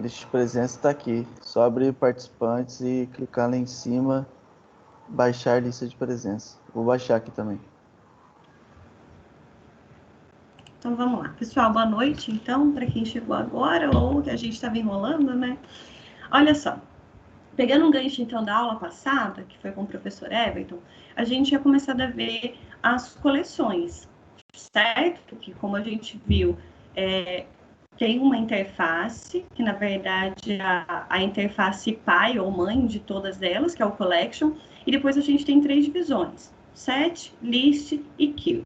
Lista de presença está aqui. Só abrir participantes e clicar lá em cima, baixar lista de presença. Vou baixar aqui também. Então, vamos lá. Pessoal, boa noite, então, para quem chegou agora ou que a gente estava enrolando, né? Olha só, pegando um gancho, então, da aula passada, que foi com o professor Everton, a gente tinha começado a ver as coleções, certo? Que, como a gente viu, tem uma interface, que, na verdade, a interface pai ou mãe de todas elas, que é o Collection, e depois a gente tem 3 divisões, Set, List e Queue.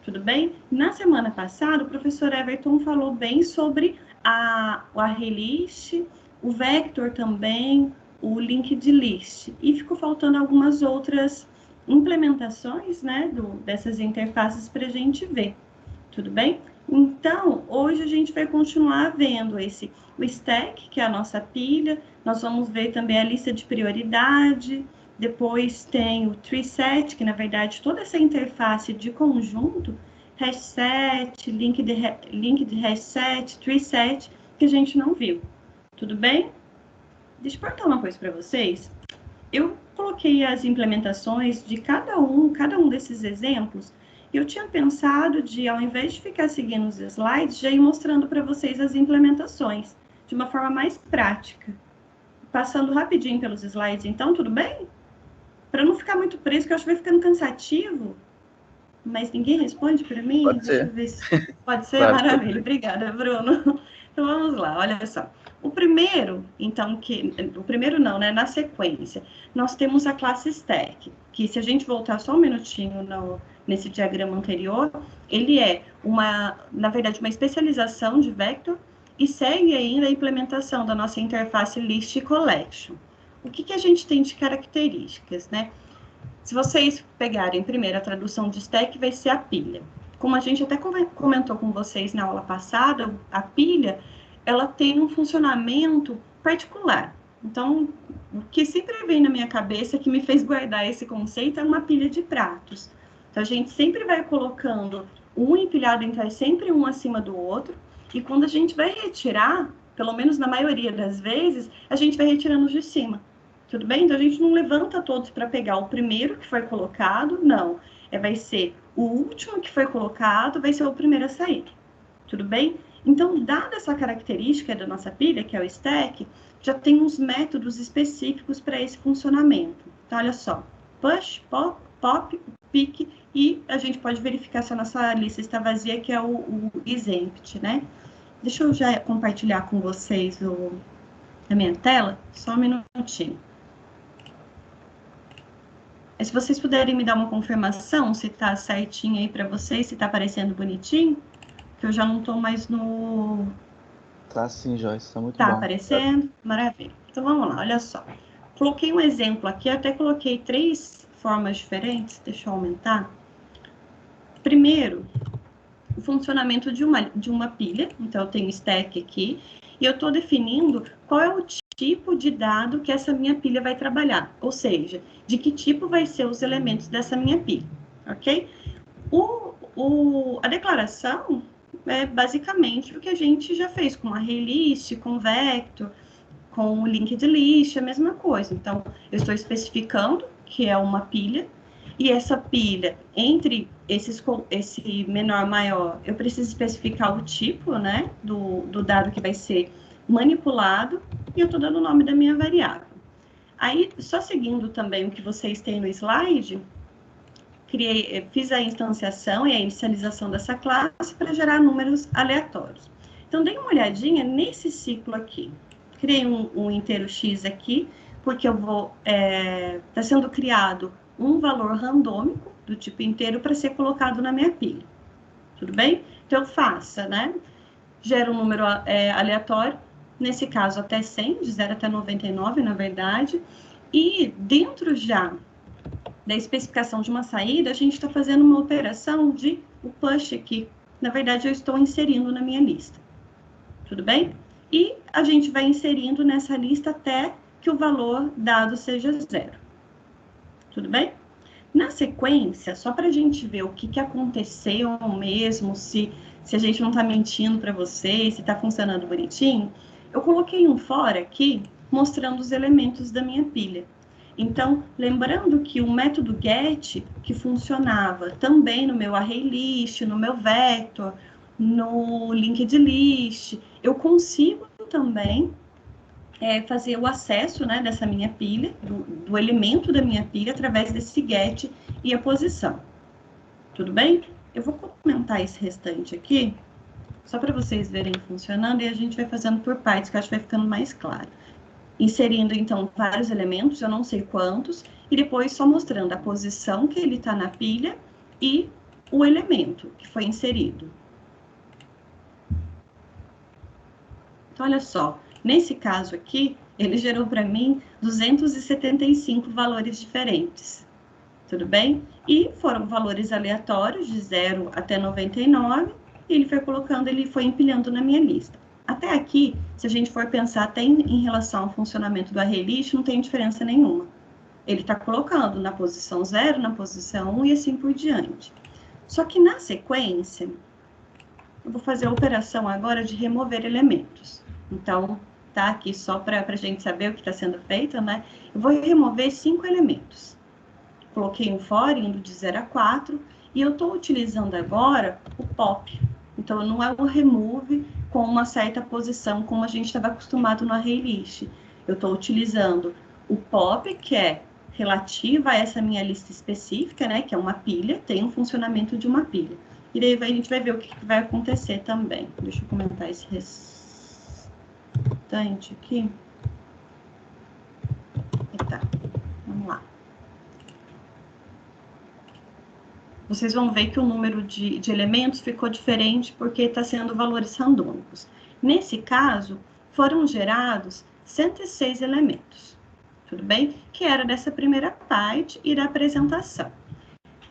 Tudo bem? Na semana passada, o professor Everton falou bem sobre a release, o vector também, o linked list. E ficou faltando algumas outras implementações, né, dessas interfaces para a gente ver. Tudo bem? Então, hoje a gente vai continuar vendo o stack, que é a nossa pilha. Nós vamos ver também a lista de prioridade. Depois tem o tree set, que na verdade toda essa interface de conjunto, hash set, link de hash set, tree set, que a gente não viu. Tudo bem? Deixa eu perguntar uma coisa para vocês. Eu coloquei as implementações de cada um desses exemplos. Eu tinha pensado de, ao invés de ficar seguindo os slides, já ir mostrando para vocês as implementações, de uma forma mais prática. Passando rapidinho pelos slides, então, tudo bem? Para não ficar muito preso, que eu acho que vai ficando cansativo. Mas ninguém responde para mim? Pode Deixa ser. eu ver se... Pode ser? Claro, Maravilha. Obrigada, Bruno. Então, vamos lá. Olha só. O primeiro, então, o primeiro não, né? Na sequência, nós temos a classe stack, que se a gente voltar só um minutinho nesse diagrama anterior, ele é na verdade, uma especialização de vector e segue ainda a implementação da nossa interface list e collection. O que a gente tem de características, né? Se vocês pegarem primeiro a tradução de stack, vai ser a pilha. Como a gente até comentou com vocês na aula passada, a pilha, ela tem um funcionamento particular. Então, o que sempre vem na minha cabeça, que me fez guardar esse conceito, é uma pilha de pratos. Então, a gente sempre vai colocando um empilhado, então é sempre um acima do outro, e quando a gente vai retirar, pelo menos na maioria das vezes, a gente vai retirando os de cima. Tudo bem? Então, a gente não levanta todos para pegar o primeiro que foi colocado, não. Vai ser o último que foi colocado, vai ser o primeiro a sair. Tudo bem? Então, dada essa característica da nossa pilha, que é o stack, já tem uns métodos específicos para esse funcionamento. Então, olha só. Push, pop, pick, e a gente pode verificar se a nossa lista está vazia, que é o exempt, né? Deixa eu já compartilhar com vocês a minha tela, só um minutinho. Se vocês puderem me dar uma confirmação, se tá certinho aí para vocês, se tá aparecendo bonitinho, que eu já não tô mais no... Tá sim, Joyce, tá muito bom. bom. Tá aparecendo? Maravilha. Então, vamos lá, olha só. Coloquei um exemplo aqui, até coloquei 3 formas diferentes, deixa eu aumentar. Primeiro, o funcionamento de uma pilha, então eu tenho stack aqui, e eu estou definindo qual é o tipo de dado que essa minha pilha vai trabalhar, ou seja, de que tipo vai ser os elementos dessa minha pilha, ok? A declaração é basicamente o que a gente já fez com a array-list, com o vector, com o linked list, a mesma coisa. Então, eu estou especificando que é uma pilha, e essa pilha, entre esse menor maior, eu preciso especificar o tipo, né, do dado que vai ser manipulado, e eu estou dando o nome da minha variável. Aí, só seguindo também o que vocês têm no slide, fiz a instanciação e a inicialização dessa classe para gerar números aleatórios. Então, dei uma olhadinha nesse ciclo aqui. Criei um inteiro x aqui, porque eu vou... Está sendo criado um valor randômico do tipo inteiro para ser colocado na minha pilha. Tudo bem? Então, faça, né? Gera um número aleatório, nesse caso até 100, de 0 até 99, na verdade. E dentro já da especificação de uma saída, a gente está fazendo uma operação de o push aqui. Na verdade, eu estou inserindo na minha lista. Tudo bem? E a gente vai inserindo nessa lista até que o valor dado seja 0. Tudo bem? Na sequência, só para a gente ver o que aconteceu mesmo, se a gente não está mentindo para vocês, se está funcionando bonitinho, Eu coloquei um for aqui, mostrando os elementos da minha pilha. Então, lembrando que o método get, que funcionava também no meu ArrayList, no meu vector, no linked list, eu consigo também fazer o acesso, né, dessa minha pilha, do elemento da minha pilha, através desse get e a posição. Tudo bem? Eu vou comentar esse restante aqui, só para vocês verem funcionando, e a gente vai fazendo por partes, que eu acho que vai ficando mais claro. Inserindo, então, vários elementos, eu não sei quantos, e depois só mostrando a posição que ele está na pilha e o elemento que foi inserido. Então, olha só, nesse caso aqui, ele gerou para mim 275 valores diferentes. Tudo bem? E foram valores aleatórios, de 0 até 99, e ele foi colocando, ele foi empilhando na minha lista. Até aqui, se a gente for pensar até em relação ao funcionamento do ArrayList, não tem diferença nenhuma. Ele está colocando na posição 0, na posição 1 e assim por diante. Só que na sequência, eu vou fazer a operação agora de remover elementos. Então, tá aqui só para a gente saber o que está sendo feito, né? Eu vou remover 5 elementos. Coloquei um for indo de 0 a 4, e eu estou utilizando agora o pop. Então, não é o remove com uma certa posição, como a gente estava acostumado no ArrayList. Eu estou utilizando o pop, que é relativa a essa minha lista específica, né, que é uma pilha, tem um funcionamento de uma pilha. E daí a gente vai ver o que vai acontecer também. Deixa eu comentar esse restante aqui. Tá, vamos lá. Vocês vão ver que o número de elementos ficou diferente porque está sendo valores randômicos. Nesse caso, foram gerados 106 elementos, tudo bem? Que era dessa primeira parte e da apresentação.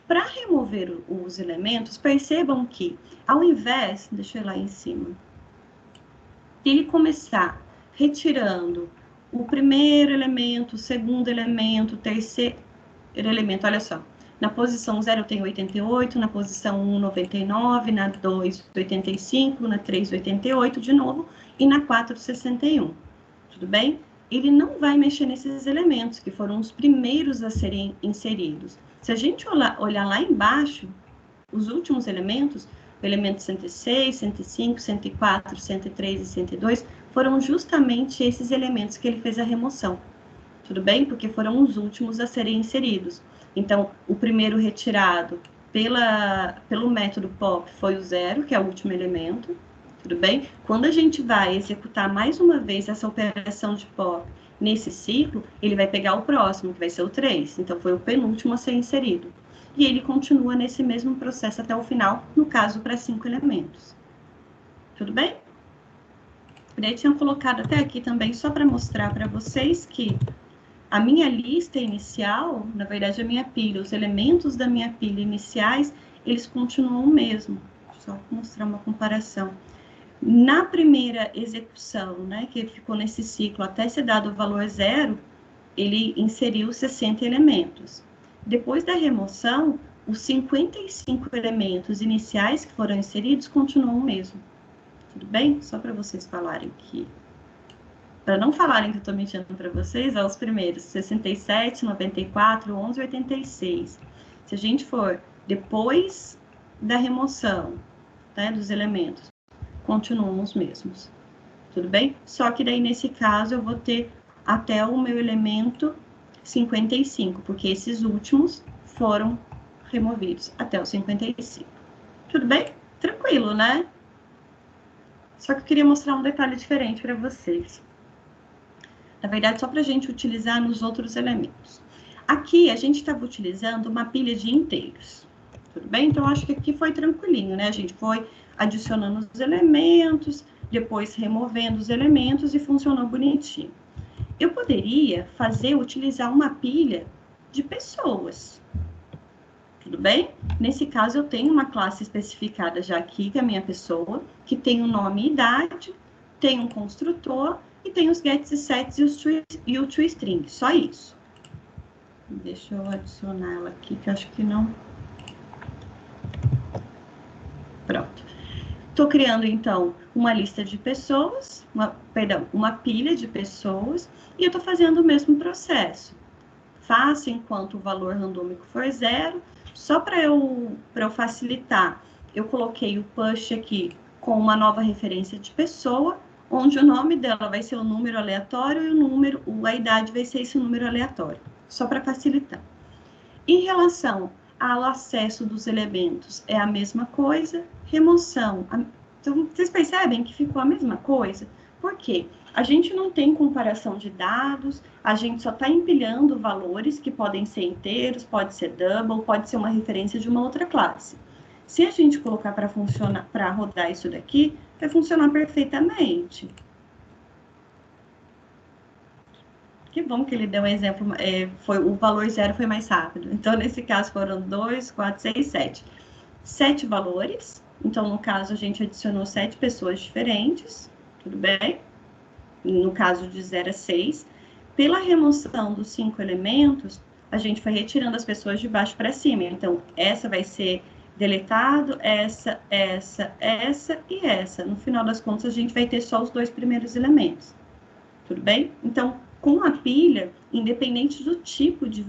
Para remover os elementos, percebam que, ao invés, deixa eu ir lá em cima, de ele começar retirando o primeiro elemento, o segundo elemento, o terceiro elemento, olha só. Na posição 0 eu tenho 88, na posição 1, 99, na 2, 85, na 3, 88 de novo, e na 4, 61. Tudo bem? Ele não vai mexer nesses elementos, que foram os primeiros a serem inseridos. Se a gente olhar lá embaixo, os últimos elementos, o elemento 106, 105, 104, 103 e 102, foram justamente esses elementos que ele fez a remoção. Tudo bem? Porque foram os últimos a serem inseridos. Então, o primeiro retirado pelo método POP foi o 0, que é o último elemento. Tudo bem? Quando a gente vai executar mais uma vez essa operação de POP nesse ciclo, ele vai pegar o próximo, que vai ser o 3. Então, foi o penúltimo a ser inserido. E ele continua nesse mesmo processo até o final, no caso, para 5 elementos. Tudo bem? Eu tinha colocado até aqui também, só para mostrar para vocês que a minha lista inicial, na verdade, a minha pilha, os elementos da minha pilha iniciais, eles continuam o mesmo. Só mostrar uma comparação. Na primeira execução, né, que ele ficou nesse ciclo até ser dado o valor 0, ele inseriu 60 elementos. Depois da remoção, os 55 elementos iniciais que foram inseridos continuam o mesmo. Tudo bem? Só para vocês falarem que... Para não falarem que eu estou mentindo para vocês, os primeiros 67, 94, 11 e 86. Se a gente for depois da remoção, né, dos elementos, continuam os mesmos. Tudo bem? Só que daí, nesse caso, eu vou ter até o meu elemento 55, porque esses últimos foram removidos até o 55. Tudo bem? Tranquilo, né? Só que eu queria mostrar um detalhe diferente para vocês. Na verdade, só para a gente utilizar nos outros elementos. Aqui, a gente estava utilizando uma pilha de inteiros. Tudo bem? Então, acho que aqui foi tranquilinho, né? A gente foi adicionando os elementos, depois removendo os elementos e funcionou bonitinho. Eu poderia utilizar uma pilha de pessoas. Tudo bem? Nesse caso, eu tenho uma classe especificada já aqui, que é a minha pessoa, que tem o nome e idade, tem um construtor, e tem os gets e sets e o toString, só isso. Deixa eu adicionar ela aqui, que eu acho que não... Pronto. Estou criando, então, uma lista de pessoas, uma pilha de pessoas, e eu estou fazendo o mesmo processo. Faço enquanto o valor randômico for 0, só para eu facilitar, eu coloquei o push aqui com uma nova referência de pessoa, onde o nome dela vai ser o número aleatório e a idade vai ser esse número aleatório, só para facilitar. Em relação ao acesso dos elementos, é a mesma coisa, remoção. Então, vocês percebem que ficou a mesma coisa? Por quê? A gente não tem comparação de dados, a gente só está empilhando valores que podem ser inteiros, pode ser double, pode ser uma referência de uma outra classe. Se a gente colocar para funcionar, para rodar isso daqui, vai funcionar perfeitamente. Que bom que ele deu um exemplo, o valor 0 foi mais rápido. Então, nesse caso, foram 2, 4, 6, 7. 7 valores. Então, no caso, a gente adicionou 7 pessoas diferentes. Tudo bem? No caso de 0 a 6. Pela remoção dos 5 elementos, a gente foi retirando as pessoas de baixo para cima. Então, essa vai ser deletado, essa e essa. No final das contas, a gente vai ter só os 2 primeiros elementos. Tudo bem? Então, com a pilha, independente do tipo de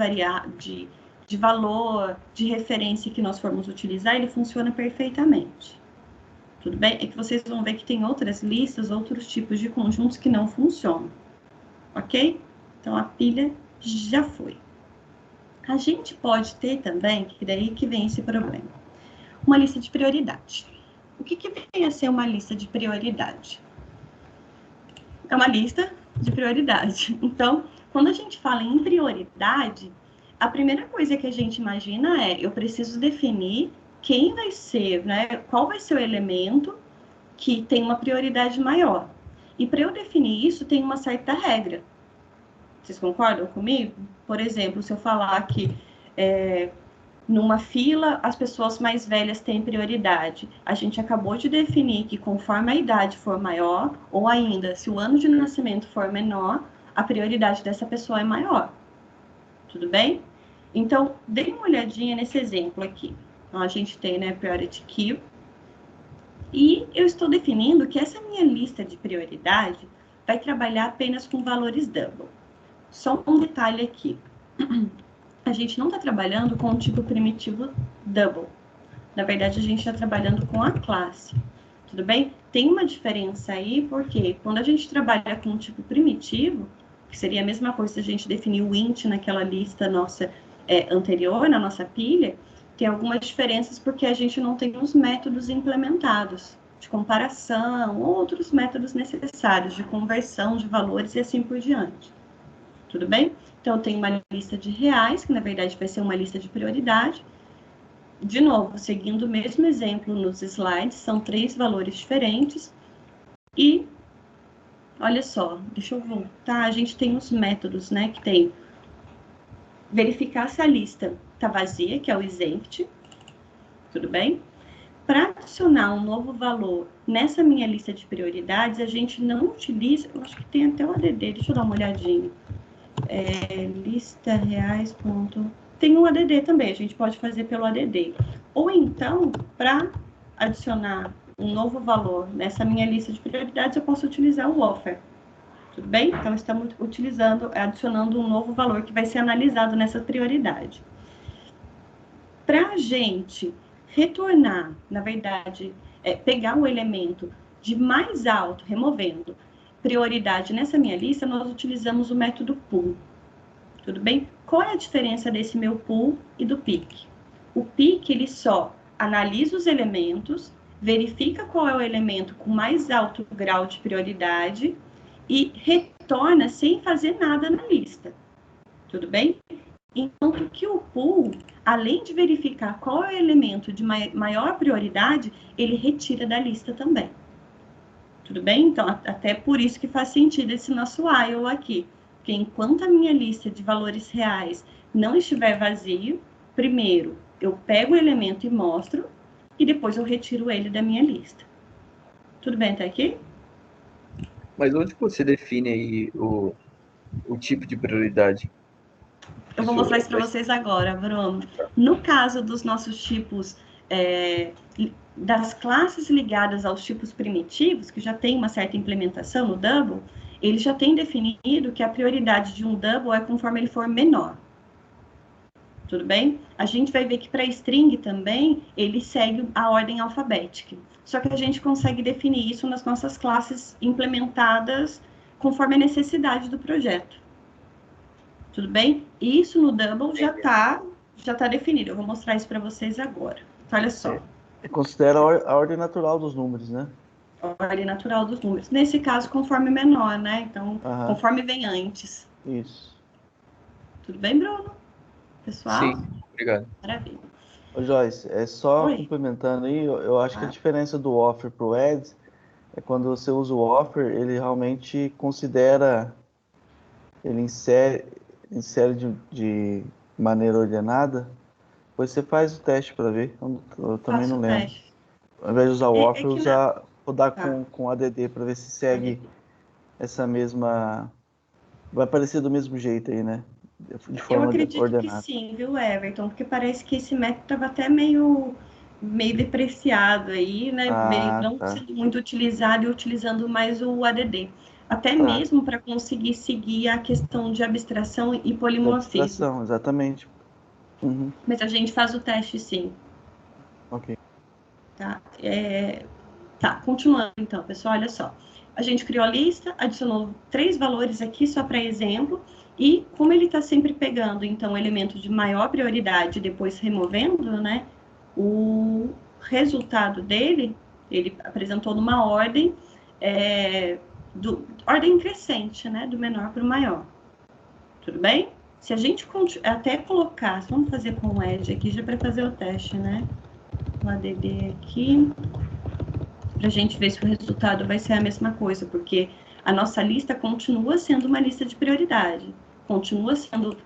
valor, de referência que nós formos utilizar, ele funciona perfeitamente. Tudo bem? É que vocês vão ver que tem outras listas, outros tipos de conjuntos que não funcionam. Ok? Então, a pilha já foi. A gente pode ter também, que daí que vem esse problema, uma lista de prioridade. O que vem a ser uma lista de prioridade? É uma lista de prioridade. Então, quando a gente fala em prioridade, a primeira coisa que a gente imagina é, eu preciso definir quem vai ser, né? Qual vai ser o elemento que tem uma prioridade maior. E para eu definir isso, tem uma certa regra. Vocês concordam comigo? Por exemplo, se eu falar que numa fila, as pessoas mais velhas têm prioridade. A gente acabou de definir que conforme a idade for maior, ou ainda, se o ano de nascimento for menor, a prioridade dessa pessoa é maior. Tudo bem? Então, dê uma olhadinha nesse exemplo aqui. Então, a gente tem, né, priority queue. E eu estou definindo que essa minha lista de prioridade vai trabalhar apenas com valores double. Só um detalhe aqui. A gente não está trabalhando com o tipo primitivo double. Na verdade, a gente está trabalhando com a classe. Tudo bem? Tem uma diferença aí, porque quando a gente trabalha com o tipo primitivo, que seria a mesma coisa se a gente definir o int naquela lista nossa anterior, na nossa pilha, tem algumas diferenças porque a gente não tem os métodos implementados de comparação, outros métodos necessários de conversão de valores e assim por diante. Tudo bem? Então, eu tenho uma lista de reais, que na verdade vai ser uma lista de prioridade. De novo, seguindo o mesmo exemplo nos slides, são 3 valores diferentes. E, olha só, deixa eu voltar, a gente tem os métodos, né, que tem verificar se a lista está vazia, que é o exempt, tudo bem? Para adicionar um novo valor nessa minha lista de prioridades, a gente não utiliza, eu acho que tem até o ADD, deixa eu dar uma olhadinha. Lista reais. Tem um ADD também, a gente pode fazer pelo ADD. Ou então, para adicionar um novo valor nessa minha lista de prioridades, eu posso utilizar o offer. Tudo bem? Então, estamos adicionando um novo valor que vai ser analisado nessa prioridade. Para a gente retornar, na verdade, pegar o elemento de mais alto, removendo prioridade nessa minha lista, nós utilizamos o método pool. Tudo bem? Qual é a diferença desse meu pool e do pick? O pick, ele só analisa os elementos, verifica qual é o elemento com mais alto grau de prioridade e retorna sem fazer nada na lista. Tudo bem? Enquanto que o pool, além de verificar qual é o elemento de maior prioridade, ele retira da lista também. Tudo bem? Então, até por isso que faz sentido esse nosso while aqui. Porque enquanto a minha lista de valores reais não estiver vazio, primeiro eu pego o elemento e mostro, e depois eu retiro ele da minha lista. Tudo bem até aqui? Mas onde você define aí o tipo de prioridade? Eu vou mostrar isso para vocês agora, Bruno. No caso dos nossos tipos das classes ligadas aos tipos primitivos, que já tem uma certa implementação no double, ele já tem definido que a prioridade de um double é conforme ele for menor. Tudo bem? A gente vai ver que para string também, ele segue a ordem alfabética. Só que a gente consegue definir isso nas nossas classes implementadas conforme a necessidade do projeto. Tudo bem? Isso no double já tá definido. Eu vou mostrar isso para vocês agora. Então, olha só. Considera a ordem natural dos números, né? A ordem natural dos números. Nesse caso, conforme menor, né? Então, conforme vem antes. Isso. Tudo bem, Bruno? Pessoal? Sim, obrigado. Maravilha. Ô, Joyce, só complementando aí, eu acho que a diferença do offer para o add é quando você usa o offer, ele realmente considera, ele insere de maneira ordenada, depois você faz o teste para ver, eu também não lembro. Teste. Ao invés de usar o offer, rodar com ADD para ver se segue essa mesma... Vai aparecer do mesmo jeito aí, né? De forma eu acredito ordenada. que sim, viu, Everton? Porque parece que esse método estava até meio depreciado aí, né? Não sendo muito utilizado e utilizando mais o ADD. Até mesmo para conseguir seguir a questão de abstração e polimorfismo. Abstração, exatamente. Uhum. Mas a gente faz o teste, sim. Ok. Tá, continuando então, pessoal, olha só. A gente criou a lista, adicionou 3 valores aqui só para exemplo, e como ele está sempre pegando, então, o elemento de maior prioridade e depois removendo, né, o resultado dele, ele apresentou numa ordem, ordem crescente, né, do menor para o maior. Tudo bem? Se a gente até colocar, vamos fazer com o Edge aqui, já para fazer o teste, né, o ADD aqui, para a gente ver se o resultado vai ser a mesma coisa, porque a nossa lista continua sendo uma lista de prioridade, continua sendo,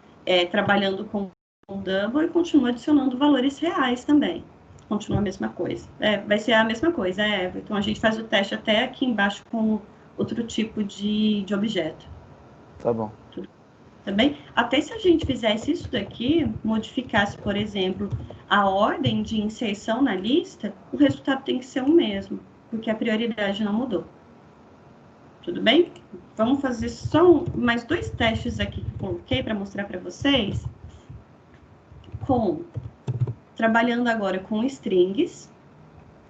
trabalhando com o double e continua adicionando valores reais também. Continua a mesma coisa. Vai ser a mesma coisa, Então a gente faz o teste até aqui embaixo com outro tipo de objeto. Tá bom. Tá bem? Até se a gente fizesse isso daqui, modificasse, por exemplo, a ordem de inserção na lista, o resultado tem que ser o mesmo, porque a prioridade não mudou. Tudo bem? Vamos fazer só mais 2 testes aqui que eu coloquei para mostrar para vocês. Trabalhando agora com strings.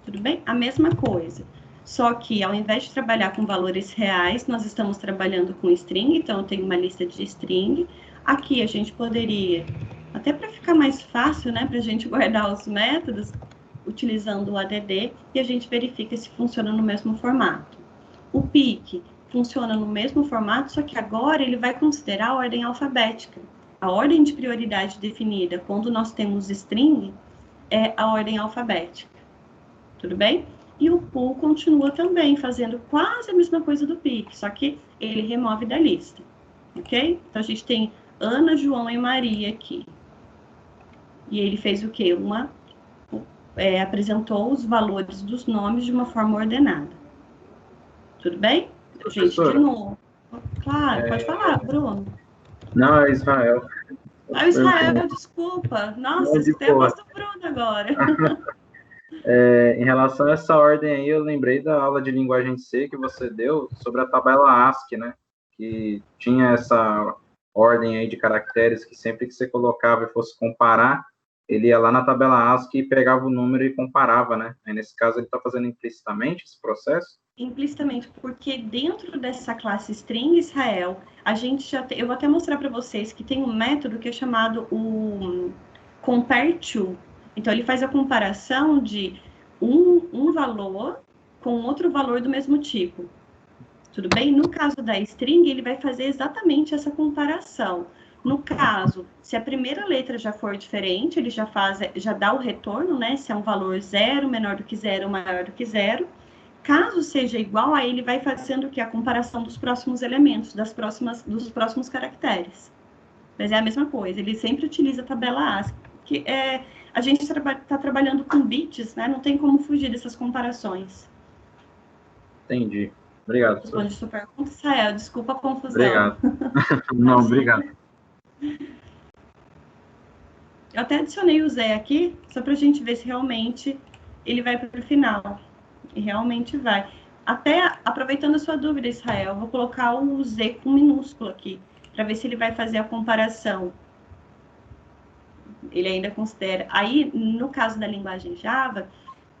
Tudo bem? A mesma coisa. Só que, ao invés de trabalhar com valores reais, nós estamos trabalhando com string. Então, eu tenho uma lista de string. Aqui, a gente poderia, até para ficar mais fácil, né, para a gente guardar os métodos, utilizando o ADD, e a gente verifica se funciona no mesmo formato. O pick funciona no mesmo formato, só que agora ele vai considerar a ordem alfabética. A ordem de prioridade definida quando nós temos string é a ordem alfabética. Tudo bem? E o pool continua também fazendo quase a mesma coisa do pick, só que ele remove da lista. Ok? Então, a gente tem Ana, João e Maria aqui. E ele fez o quê? Apresentou os valores dos nomes de uma forma ordenada. Tudo bem? Gente, de novo. Claro, pode falar, Bruno. Não, é Israel. Israel, desculpa. Nossa, escutei a voz do Bruno agora. Em relação a essa ordem aí, eu lembrei da aula de linguagem C que você deu sobre a tabela ASCII, né? Que tinha essa ordem aí de caracteres que sempre que você colocava e fosse comparar, ele ia lá na tabela ASCII e pegava o número e comparava, né? Aí, nesse caso, ele está fazendo implicitamente esse processo? Implicitamente, porque dentro dessa classe string Israel, a gente eu vou até mostrar para vocês que tem um método que é chamado o compare to. Então, ele faz a comparação de um valor com outro valor do mesmo tipo. Tudo bem? No caso da string, ele vai fazer exatamente essa comparação. No caso, se a primeira letra já for diferente, ele já dá o retorno, né? Se é um valor 0, menor do que 0, maior do que 0. Caso seja igual, aí ele vai fazendo o que? A comparação dos próximos elementos, dos próximos caracteres. Mas é a mesma coisa, ele sempre utiliza a tabela ASCII, que a gente está trabalhando com bits, né? Não tem como fugir dessas comparações. Entendi. Obrigado. Responde sua pergunta, Israel. Desculpa a confusão. Obrigado. Não, obrigado. Eu até adicionei o Zé aqui, só para a gente ver se realmente ele vai para o final. E realmente vai. Até, aproveitando a sua dúvida, Israel, eu vou colocar o Z com minúsculo aqui, para ver se ele vai fazer a comparação. Ele ainda considera... Aí, no caso da linguagem Java,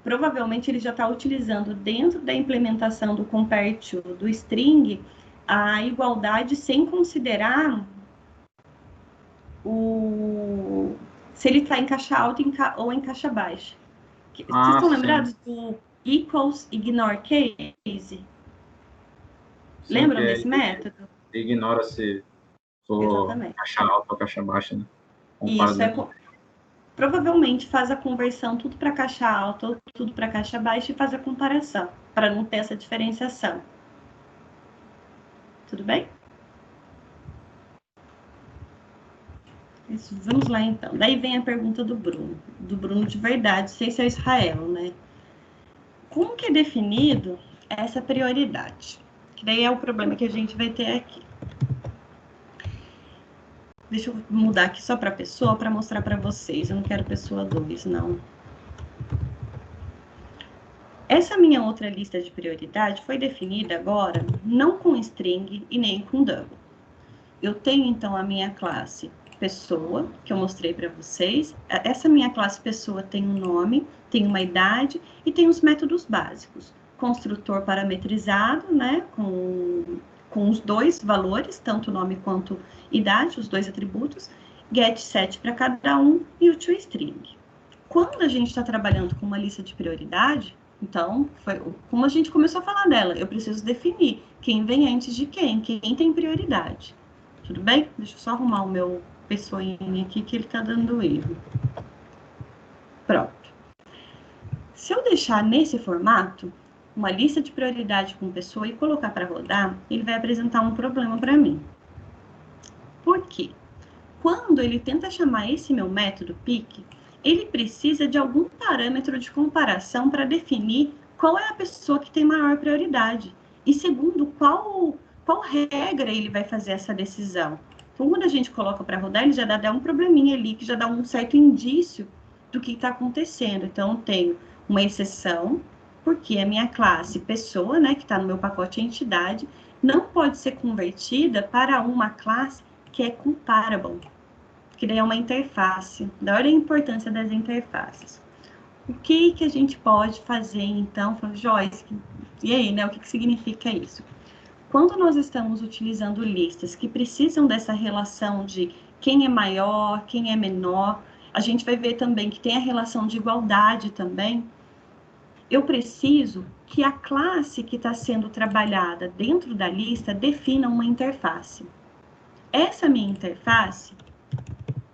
provavelmente ele já está utilizando dentro da implementação do compare to, do string, a igualdade sem considerar se ele está em caixa alta ou em caixa baixa. Vocês estão lembrados do equals ignore case? Lembram desse método? Ignora se for caixa alta ou caixa baixa, né? Isso, provavelmente faz a conversão tudo para caixa alta ou tudo para caixa baixa e faz a comparação, para não ter essa diferenciação. Tudo bem? Isso, vamos lá, então. Daí vem a pergunta do Bruno de verdade, sem ser Israel, né? Como que é definido essa prioridade? Que daí é o problema que a gente vai ter aqui. Deixa eu mudar aqui só para pessoa, para mostrar para vocês. Eu não quero pessoa 2, não. Essa minha outra lista de prioridade foi definida agora, não com string e nem com double. Eu tenho, então, a minha classe pessoa, que eu mostrei para vocês. Essa minha classe pessoa tem um nome, tem uma idade e tem os métodos básicos. Construtor parametrizado, né, com os dois valores, tanto nome quanto idade, os dois atributos, get set para cada um e o toString. Quando a gente está trabalhando com uma lista de prioridade, então, como a gente começou a falar dela, eu preciso definir quem vem antes de quem tem prioridade. Tudo bem? Deixa eu só arrumar o meu pessoinha aqui, que ele está dando erro. Pronto. Se eu deixar nesse formato, uma lista de prioridade com pessoa e colocar para rodar, ele vai apresentar um problema para mim. Por quê? Quando ele tenta chamar esse meu método pick, ele precisa de algum parâmetro de comparação para definir qual é a pessoa que tem maior prioridade. E segundo, qual regra ele vai fazer essa decisão. Então, quando a gente coloca para rodar, ele já dá um probleminha ali, que já dá um certo indício do que está acontecendo. Então, eu tenho uma exceção, porque a minha classe pessoa, né, que está no meu pacote entidade, não pode ser convertida para uma classe que é comparable, que daí é uma interface. Da hora a importância das interfaces. O que a gente pode fazer, então? Joyce, e aí, né, o que significa isso? Quando nós estamos utilizando listas que precisam dessa relação de quem é maior, quem é menor, a gente vai ver também que tem a relação de igualdade também. Eu preciso que a classe que está sendo trabalhada dentro da lista defina uma interface. Essa minha interface,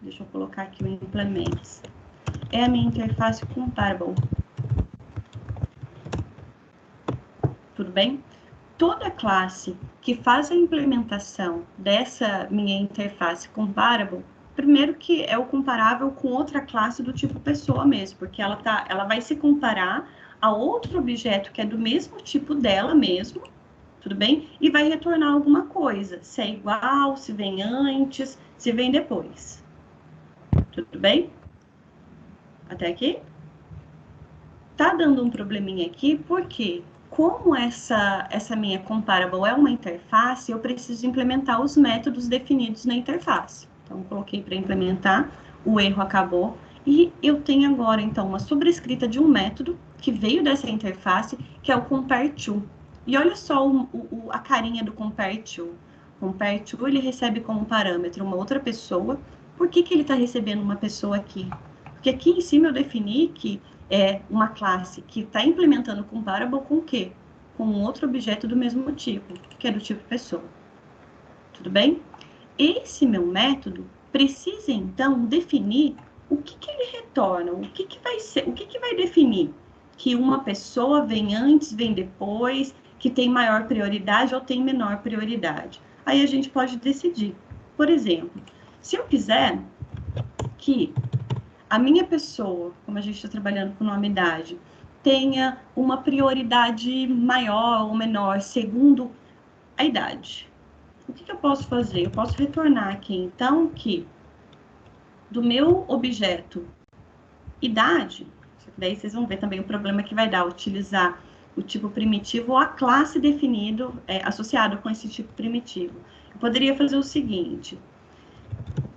deixa eu colocar aqui o implements, é a minha interface comparable. Tudo bem? Toda classe que faz a implementação dessa minha interface comparable, primeiro que é o comparável com outra classe do tipo pessoa mesmo, porque ela vai se comparar a outro objeto que é do mesmo tipo dela mesmo, tudo bem? E vai retornar alguma coisa, se é igual, se vem antes, se vem depois. Tudo bem? Até aqui? Tá dando um probleminha aqui, porque como essa minha comparable é uma interface, eu preciso implementar os métodos definidos na interface. Então, eu coloquei para implementar, o erro acabou, e eu tenho agora, então, uma sobrescrita de um método que veio dessa interface, que é o compare to. E olha só a carinha do compare to. Compare to, ele recebe como parâmetro uma outra pessoa. Por que ele está recebendo uma pessoa aqui? Porque aqui em cima eu defini que é uma classe que está implementando comparable com o quê? Com um outro objeto do mesmo tipo, que é do tipo pessoa. Tudo bem? Esse meu método precisa, então, definir o que ele retorna, o que vai ser, o que vai definir que uma pessoa vem antes, vem depois, que tem maior prioridade ou tem menor prioridade. Aí a gente pode decidir. Por exemplo, se eu quiser que a minha pessoa, como a gente está trabalhando com nome e idade, tenha uma prioridade maior ou menor segundo a idade. O que eu posso fazer? Eu posso retornar aqui, então, que do meu objeto idade, Só que daí vocês vão ver também o problema que vai dar utilizar o tipo primitivo ou a classe definido, associado com esse tipo primitivo. Eu poderia fazer o seguinte,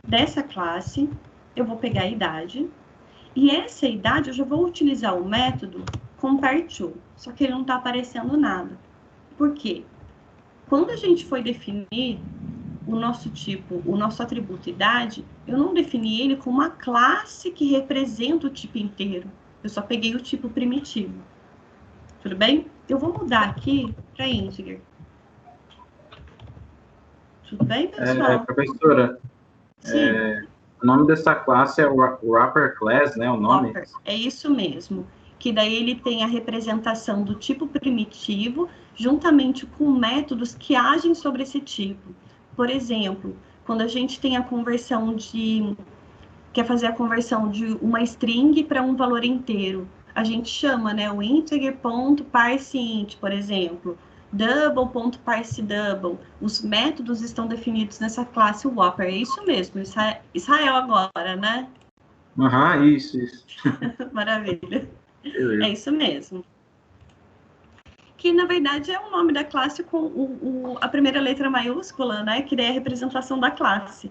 dessa classe, eu vou pegar a idade, e essa idade eu já vou utilizar o método compareTo, só que ele não está aparecendo nada. Por quê? Quando a gente foi definir o nosso tipo, o nosso atributo idade, eu não defini ele como uma classe que representa o tipo inteiro. Eu só peguei o tipo primitivo. Tudo bem? Eu vou mudar aqui para integer. Tudo bem, pessoal? Professora, Sim. O nome dessa classe é Wrapper Class, né? O nome? Wrapper, é isso mesmo. Que daí ele tem a representação do tipo primitivo, juntamente com métodos que agem sobre esse tipo. Por exemplo, quando a gente tem a conversão quer fazer a conversão de uma string para um valor inteiro, a gente chama, né, o integer.parseInt, por exemplo, double.parseDouble. Os métodos estão definidos nessa classe Wrapper. É isso mesmo, Israel agora, né? Aham, isso. Maravilha. Beleza. É isso mesmo. Que, na verdade, é o nome da classe com a primeira letra maiúscula, né? Que daí é a representação da classe.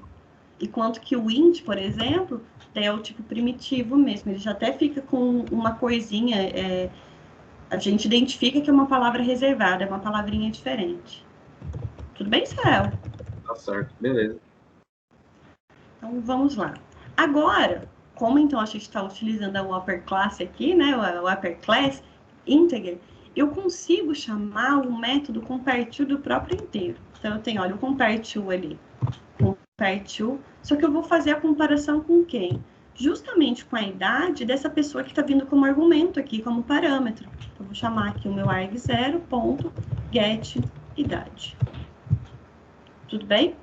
Enquanto que o int, por exemplo, é o tipo primitivo mesmo. Ele já até fica com uma coisinha, a gente identifica que é uma palavra reservada, é uma palavrinha diferente. Tudo bem, Israel? Tá certo, beleza. Então, vamos lá. Agora, como então a gente está utilizando a Wrapper Class aqui, né? A Wrapper Class integer, eu consigo chamar o método compareTo do próprio inteiro. Então, eu tenho, olha, o compareTo ali. compareTo, só que eu vou fazer a comparação com quem? Justamente com a idade dessa pessoa que está vindo como argumento aqui, como parâmetro. Então, eu vou chamar aqui o meu arg0.getIdade. Tudo bem?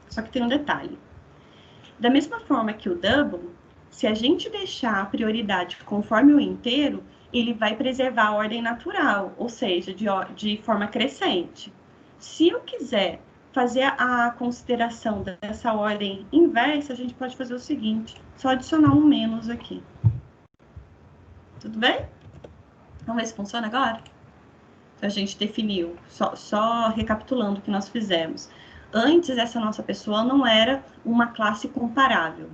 Só que tem um detalhe. Da mesma forma que o double, se a gente deixar a prioridade conforme o inteiro, ele vai preservar a ordem natural, ou seja, de forma crescente. Se eu quiser fazer a consideração dessa ordem inversa, a gente pode fazer o seguinte, só adicionar um menos aqui. Tudo bem? Vamos ver se funciona agora? Então, a gente definiu, só recapitulando o que nós fizemos. Antes, essa nossa pessoa não era uma classe comparável.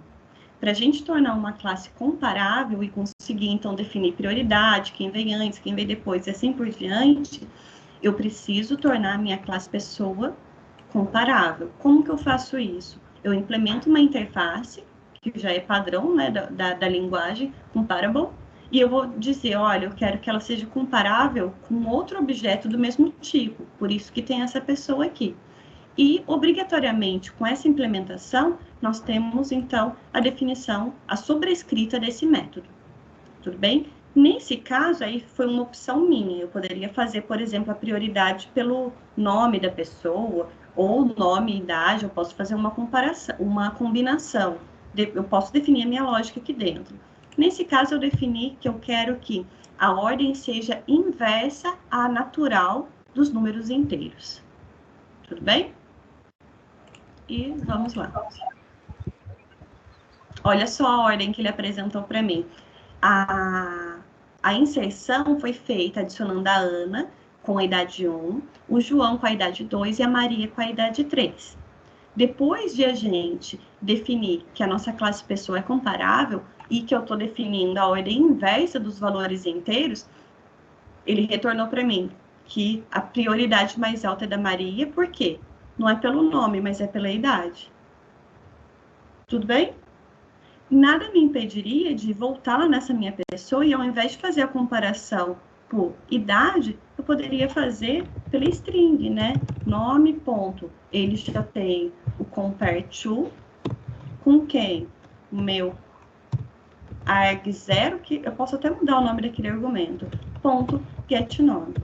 Para a gente tornar uma classe comparável e conseguir, então, definir prioridade, quem vem antes, quem vem depois, e assim por diante, eu preciso tornar a minha classe pessoa comparável. Como que eu faço isso? Eu implemento uma interface, que já é padrão, né, da linguagem, comparable, e eu vou dizer, olha, eu quero que ela seja comparável com outro objeto do mesmo tipo, por isso que tem essa pessoa aqui. E, obrigatoriamente, com essa implementação, nós temos, então, a definição, a sobrescrita desse método. Tudo bem? Nesse caso, aí foi uma opção minha. Eu poderia fazer, por exemplo, a prioridade pelo nome da pessoa, ou nome e idade, eu posso fazer uma comparação, uma combinação. Eu posso definir a minha lógica aqui dentro. Nesse caso, eu defini que eu quero que a ordem seja inversa à natural dos números inteiros. Tudo bem? E vamos lá. Olha só a ordem que ele apresentou para mim. A inserção foi feita adicionando a Ana com a idade 1, o João com a idade 2 e a Maria com a idade 3. Depois de a gente definir que a nossa classe pessoa é comparável e que eu estou definindo a ordem inversa dos valores inteiros, ele retornou para mim que a prioridade mais alta é da Maria, por quê? Não é pelo nome, mas é pela idade. Tudo bem? Nada me impediria de voltar lá nessa minha pessoa e ao invés de fazer a comparação por idade, eu poderia fazer pela string, né? Nome, ponto. Ele já tem o compareTo com quem? O meu arg0, que eu posso até mudar o nome daquele argumento, ponto getNome.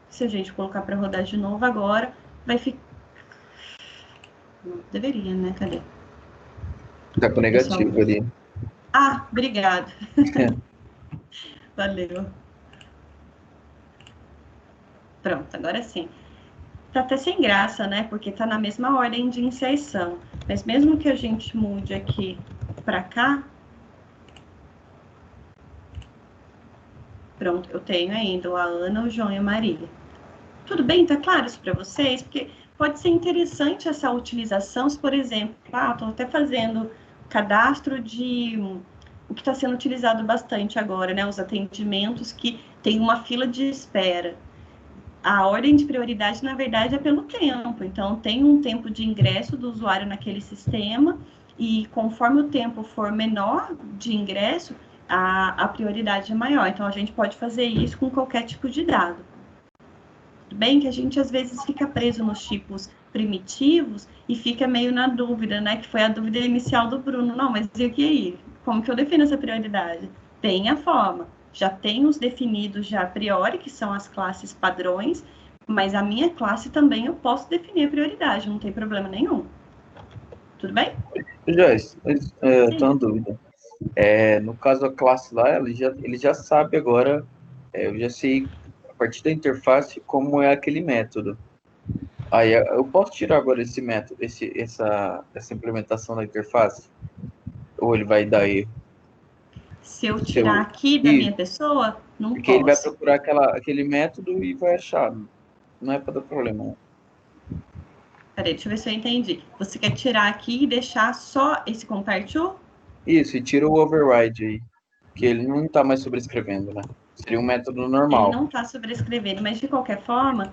Se a gente colocar para rodar de novo agora, vai ficar... Deveria, né? Cadê? Tá com negativo ali. Ah, obrigada. Valeu. Pronto, agora sim. Tá até sem graça, né? Porque tá na mesma ordem de inserção. Mas mesmo que a gente mude aqui para cá, Pronto, eu tenho ainda a Ana, o João e a Maria. Tudo bem? Tá claro isso para vocês? Porque pode ser interessante essa utilização, se, por exemplo, estou até fazendo cadastro de o que está sendo utilizado bastante agora, né? Os atendimentos que tem uma fila de espera. A ordem de prioridade, na verdade, é pelo tempo. Então, tem um tempo de ingresso do usuário naquele sistema e conforme o tempo for menor de ingresso, a prioridade é maior. Então, a gente pode fazer isso com qualquer tipo de dado. Tudo bem que a gente, às vezes, fica preso nos tipos primitivos e fica meio na dúvida, né? Que foi a dúvida inicial do Bruno. Não, mas e aí? Como que eu defino essa prioridade? Tem a forma. Já tem os definidos já a priori, que são as classes padrões, mas a minha classe também eu posso definir a prioridade, não tem problema nenhum. Tudo bem? Joyce, eu tô na dúvida. No caso da classe lá, ele já sabe agora, eu já sei, a partir da interface, como é aquele método. Aí eu posso tirar agora esse método, essa implementação da interface? Ou ele vai dar erro? Se eu tirar aqui da minha pessoa, não Porque posso. ele vai procurar aquele método e vai achar. Não é para dar problema. Peraí, deixa eu ver se eu entendi. Você quer tirar aqui e deixar só esse compare to? Isso, e tira o override aí. Que ele não está mais sobrescrevendo, né? Seria um método normal. Ele não está sobrescrevendo, mas de qualquer forma,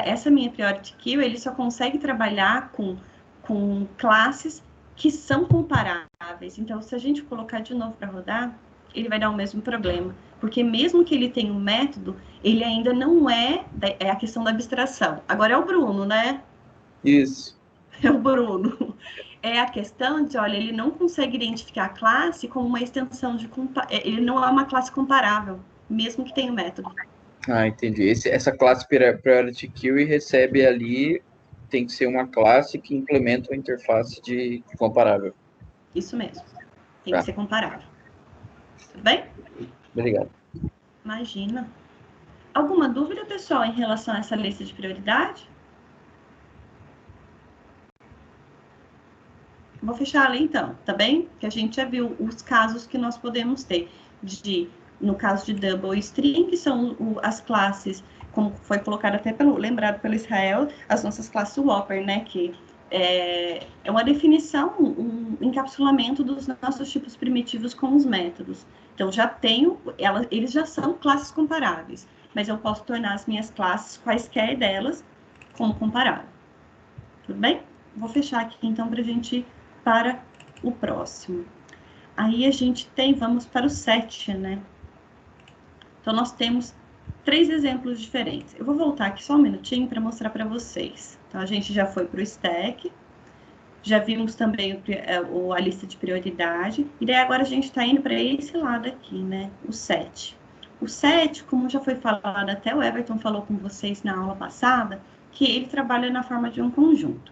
essa minha priority queue, ele só consegue trabalhar com classes que são comparáveis. Então, se a gente colocar de novo para rodar, ele vai dar o mesmo problema. Porque mesmo que ele tenha um método, ele ainda não é a questão da abstração. Agora é o Bruno, né? Isso. É o Bruno. É a questão de, olha, ele não consegue identificar a classe como uma extensão de... Ele não é uma classe comparável, mesmo que tenha o método. Ah, entendi. Essa classe Priority Queue recebe ali, tem que ser uma classe que implementa uma interface de comparável. Isso mesmo. Tem que ser comparável. Tudo bem? Obrigado. Imagina. Alguma dúvida, pessoal, em relação a essa lista de prioridade? Vou fechar ali, então, tá bem? Que a gente já viu os casos que nós podemos ter no caso de double string, que são as classes, como foi colocado até lembrado pelo Israel, as nossas classes Whopper, né? Que é uma definição, um encapsulamento dos nossos tipos primitivos com os métodos. Então, eles já são classes comparáveis, mas eu posso tornar as minhas classes, quaisquer delas, como comparável. Tudo bem? Vou fechar aqui, então, para a gente ir para o próximo. Aí a gente vamos para o 7, né? Então, nós temos 3 exemplos diferentes. Eu vou voltar aqui só um minutinho para mostrar para vocês. Então, a gente já foi para o stack, já vimos também a lista de prioridade, e daí agora a gente está indo para esse lado aqui, né? O 7. O 7, como já foi falado, até o Everton falou com vocês na aula passada, que ele trabalha na forma de um conjunto.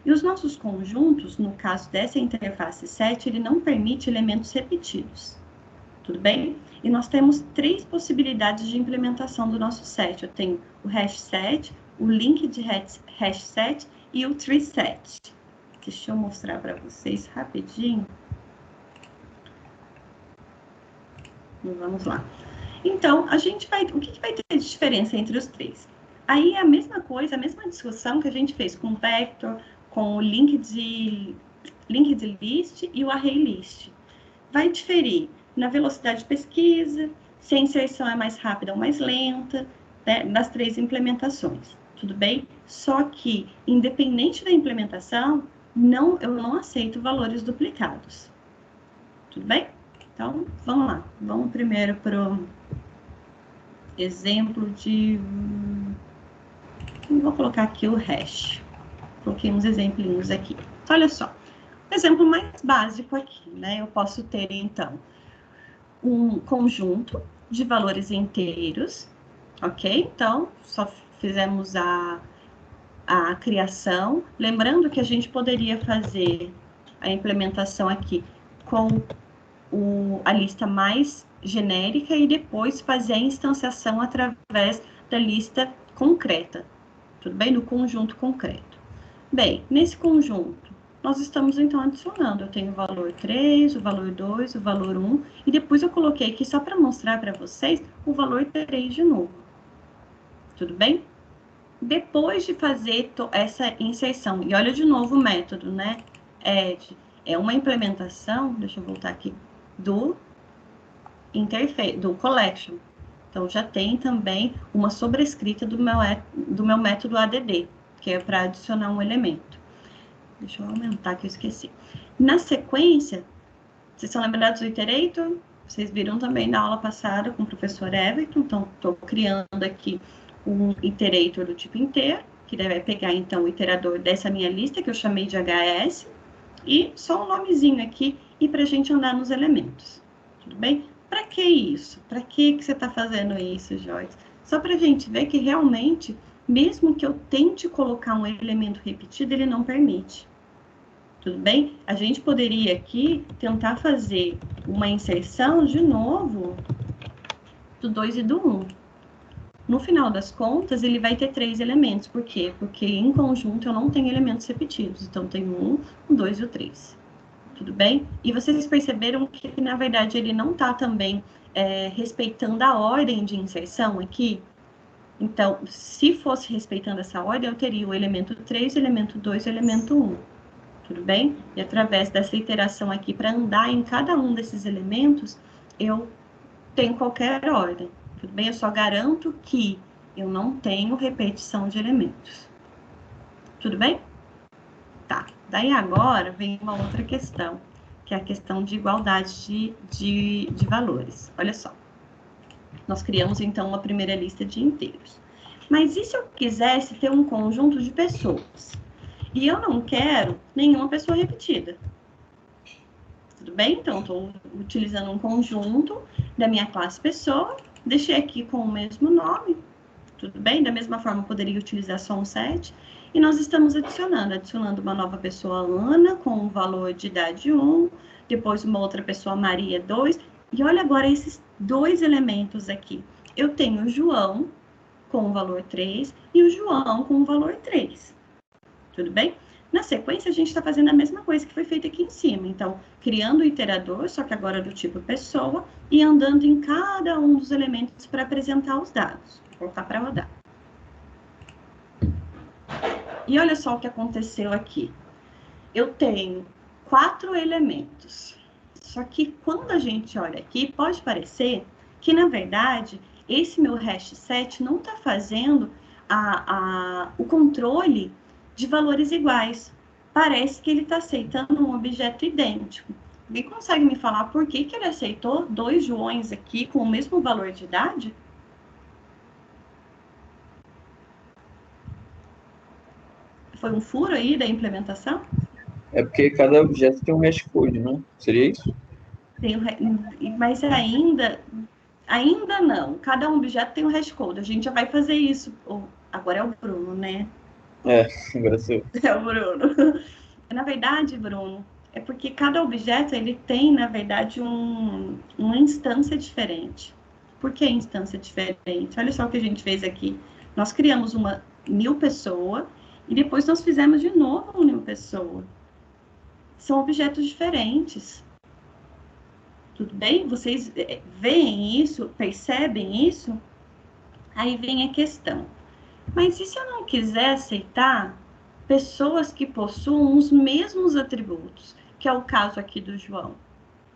E os nossos conjuntos, no caso dessa interface 7, ele não permite elementos repetidos. Tudo bem? E nós temos 3 possibilidades de implementação do nosso set. Eu tenho o hash set, o link de hash set e o tree set. Deixa eu mostrar para vocês rapidinho. Vamos lá. Então, o que vai ter de diferença entre os 3? Aí é a mesma coisa, a mesma discussão que a gente fez com o vector, com o link de list e o array list. Vai diferir na velocidade de pesquisa, se a inserção é mais rápida ou mais lenta, né, nas 3 implementações. Tudo bem? Só que, independente da implementação, eu não aceito valores duplicados. Tudo bem? Então, vamos lá. Vamos primeiro para o exemplo de... Vou colocar aqui o hash. Coloquei uns exemplinhos aqui. Então, olha só. O exemplo mais básico aqui, né? Eu posso ter, então, um conjunto de valores inteiros, ok? Então, só fizemos a criação. Lembrando que a gente poderia fazer a implementação aqui com a lista mais genérica e depois fazer a instanciação através da lista concreta. Tudo bem? No conjunto concreto. Bem, nesse conjunto, nós estamos, então, adicionando. Eu tenho o valor 3, o valor 2, o valor 1, e depois eu coloquei aqui, só para mostrar para vocês, o valor 3 de novo. Tudo bem? Depois de fazer essa inserção, e olha de novo o método, né? É uma implementação, deixa eu voltar aqui, do collection. Então, já tem também uma sobrescrita do meu método ADD, que é para adicionar um elemento. Deixa eu aumentar que eu esqueci. Na sequência, vocês estão lembrados do iterator? Vocês viram também na aula passada com o professor Everton. Então, estou criando aqui um iterator do tipo inteiro, que vai pegar, então, o iterador dessa minha lista, que eu chamei de HS, e só um nomezinho aqui, e para a gente andar nos elementos. Tudo bem? Para que isso? Para que você está fazendo isso, Joyce? Só para a gente ver que realmente, mesmo que eu tente colocar um elemento repetido, ele não permite. Tudo bem? A gente poderia aqui tentar fazer uma inserção de novo do 2 e do 1. No final das contas, ele vai ter 3 elementos. Por quê? Porque em conjunto eu não tenho elementos repetidos. Então, tem o 1, o 2 e o 3. Tudo bem? E vocês perceberam que, na verdade, ele não está também respeitando a ordem de inserção aqui? Então, se fosse respeitando essa ordem, eu teria o elemento 3, o elemento 2 e o elemento 1. Tudo bem? E através dessa iteração aqui, para andar em cada um desses elementos, eu tenho qualquer ordem. Tudo bem? Eu só garanto que eu não tenho repetição de elementos. Tudo bem? Tá. Daí agora vem uma outra questão, que é a questão de igualdade de valores. Olha só. Nós criamos, então, uma primeira lista de inteiros. Mas e se eu quisesse ter um conjunto de pessoas? E eu não quero nenhuma pessoa repetida. Tudo bem? Então, estou utilizando um conjunto da minha classe pessoa, deixei aqui com o mesmo nome, tudo bem? Da mesma forma, eu poderia utilizar só um set. E nós estamos adicionando uma nova pessoa, Ana, com um valor de idade 1, depois uma outra pessoa, Maria, 2. E olha agora esses 2 elementos aqui. Eu tenho o João com o valor 3 e o João com o valor 3. Tudo bem? Na sequência, a gente está fazendo a mesma coisa que foi feita aqui em cima. Então, criando o iterador, só que agora do tipo pessoa, e andando em cada um dos elementos para apresentar os dados. Vou colocar para rodar. E olha só o que aconteceu aqui. Eu tenho 4 elementos. Só que quando a gente olha aqui, pode parecer que, na verdade, esse meu hash set não está fazendo o controle de valores iguais. Parece que ele está aceitando um objeto idêntico. Alguém consegue me falar por que ele aceitou 2 Joões aqui com o mesmo valor de idade? Foi um furo aí da implementação? É porque cada objeto tem um hashcode, não? Seria isso? Mas ainda não. Cada objeto tem um hashcode. A gente já vai fazer isso. Agora é o Bruno, né? Agora sou eu. É o Bruno. Na verdade, Bruno, é porque cada objeto ele tem, na verdade, uma instância diferente. Por que instância diferente? Olha só o que a gente fez aqui. Nós criamos uma new pessoa e depois nós fizemos de novo uma new pessoa. São objetos diferentes. Tudo bem? Vocês veem isso? Percebem isso? Aí vem a questão. Mas e se eu não quiser aceitar pessoas que possuam os mesmos atributos, que é o caso aqui do João?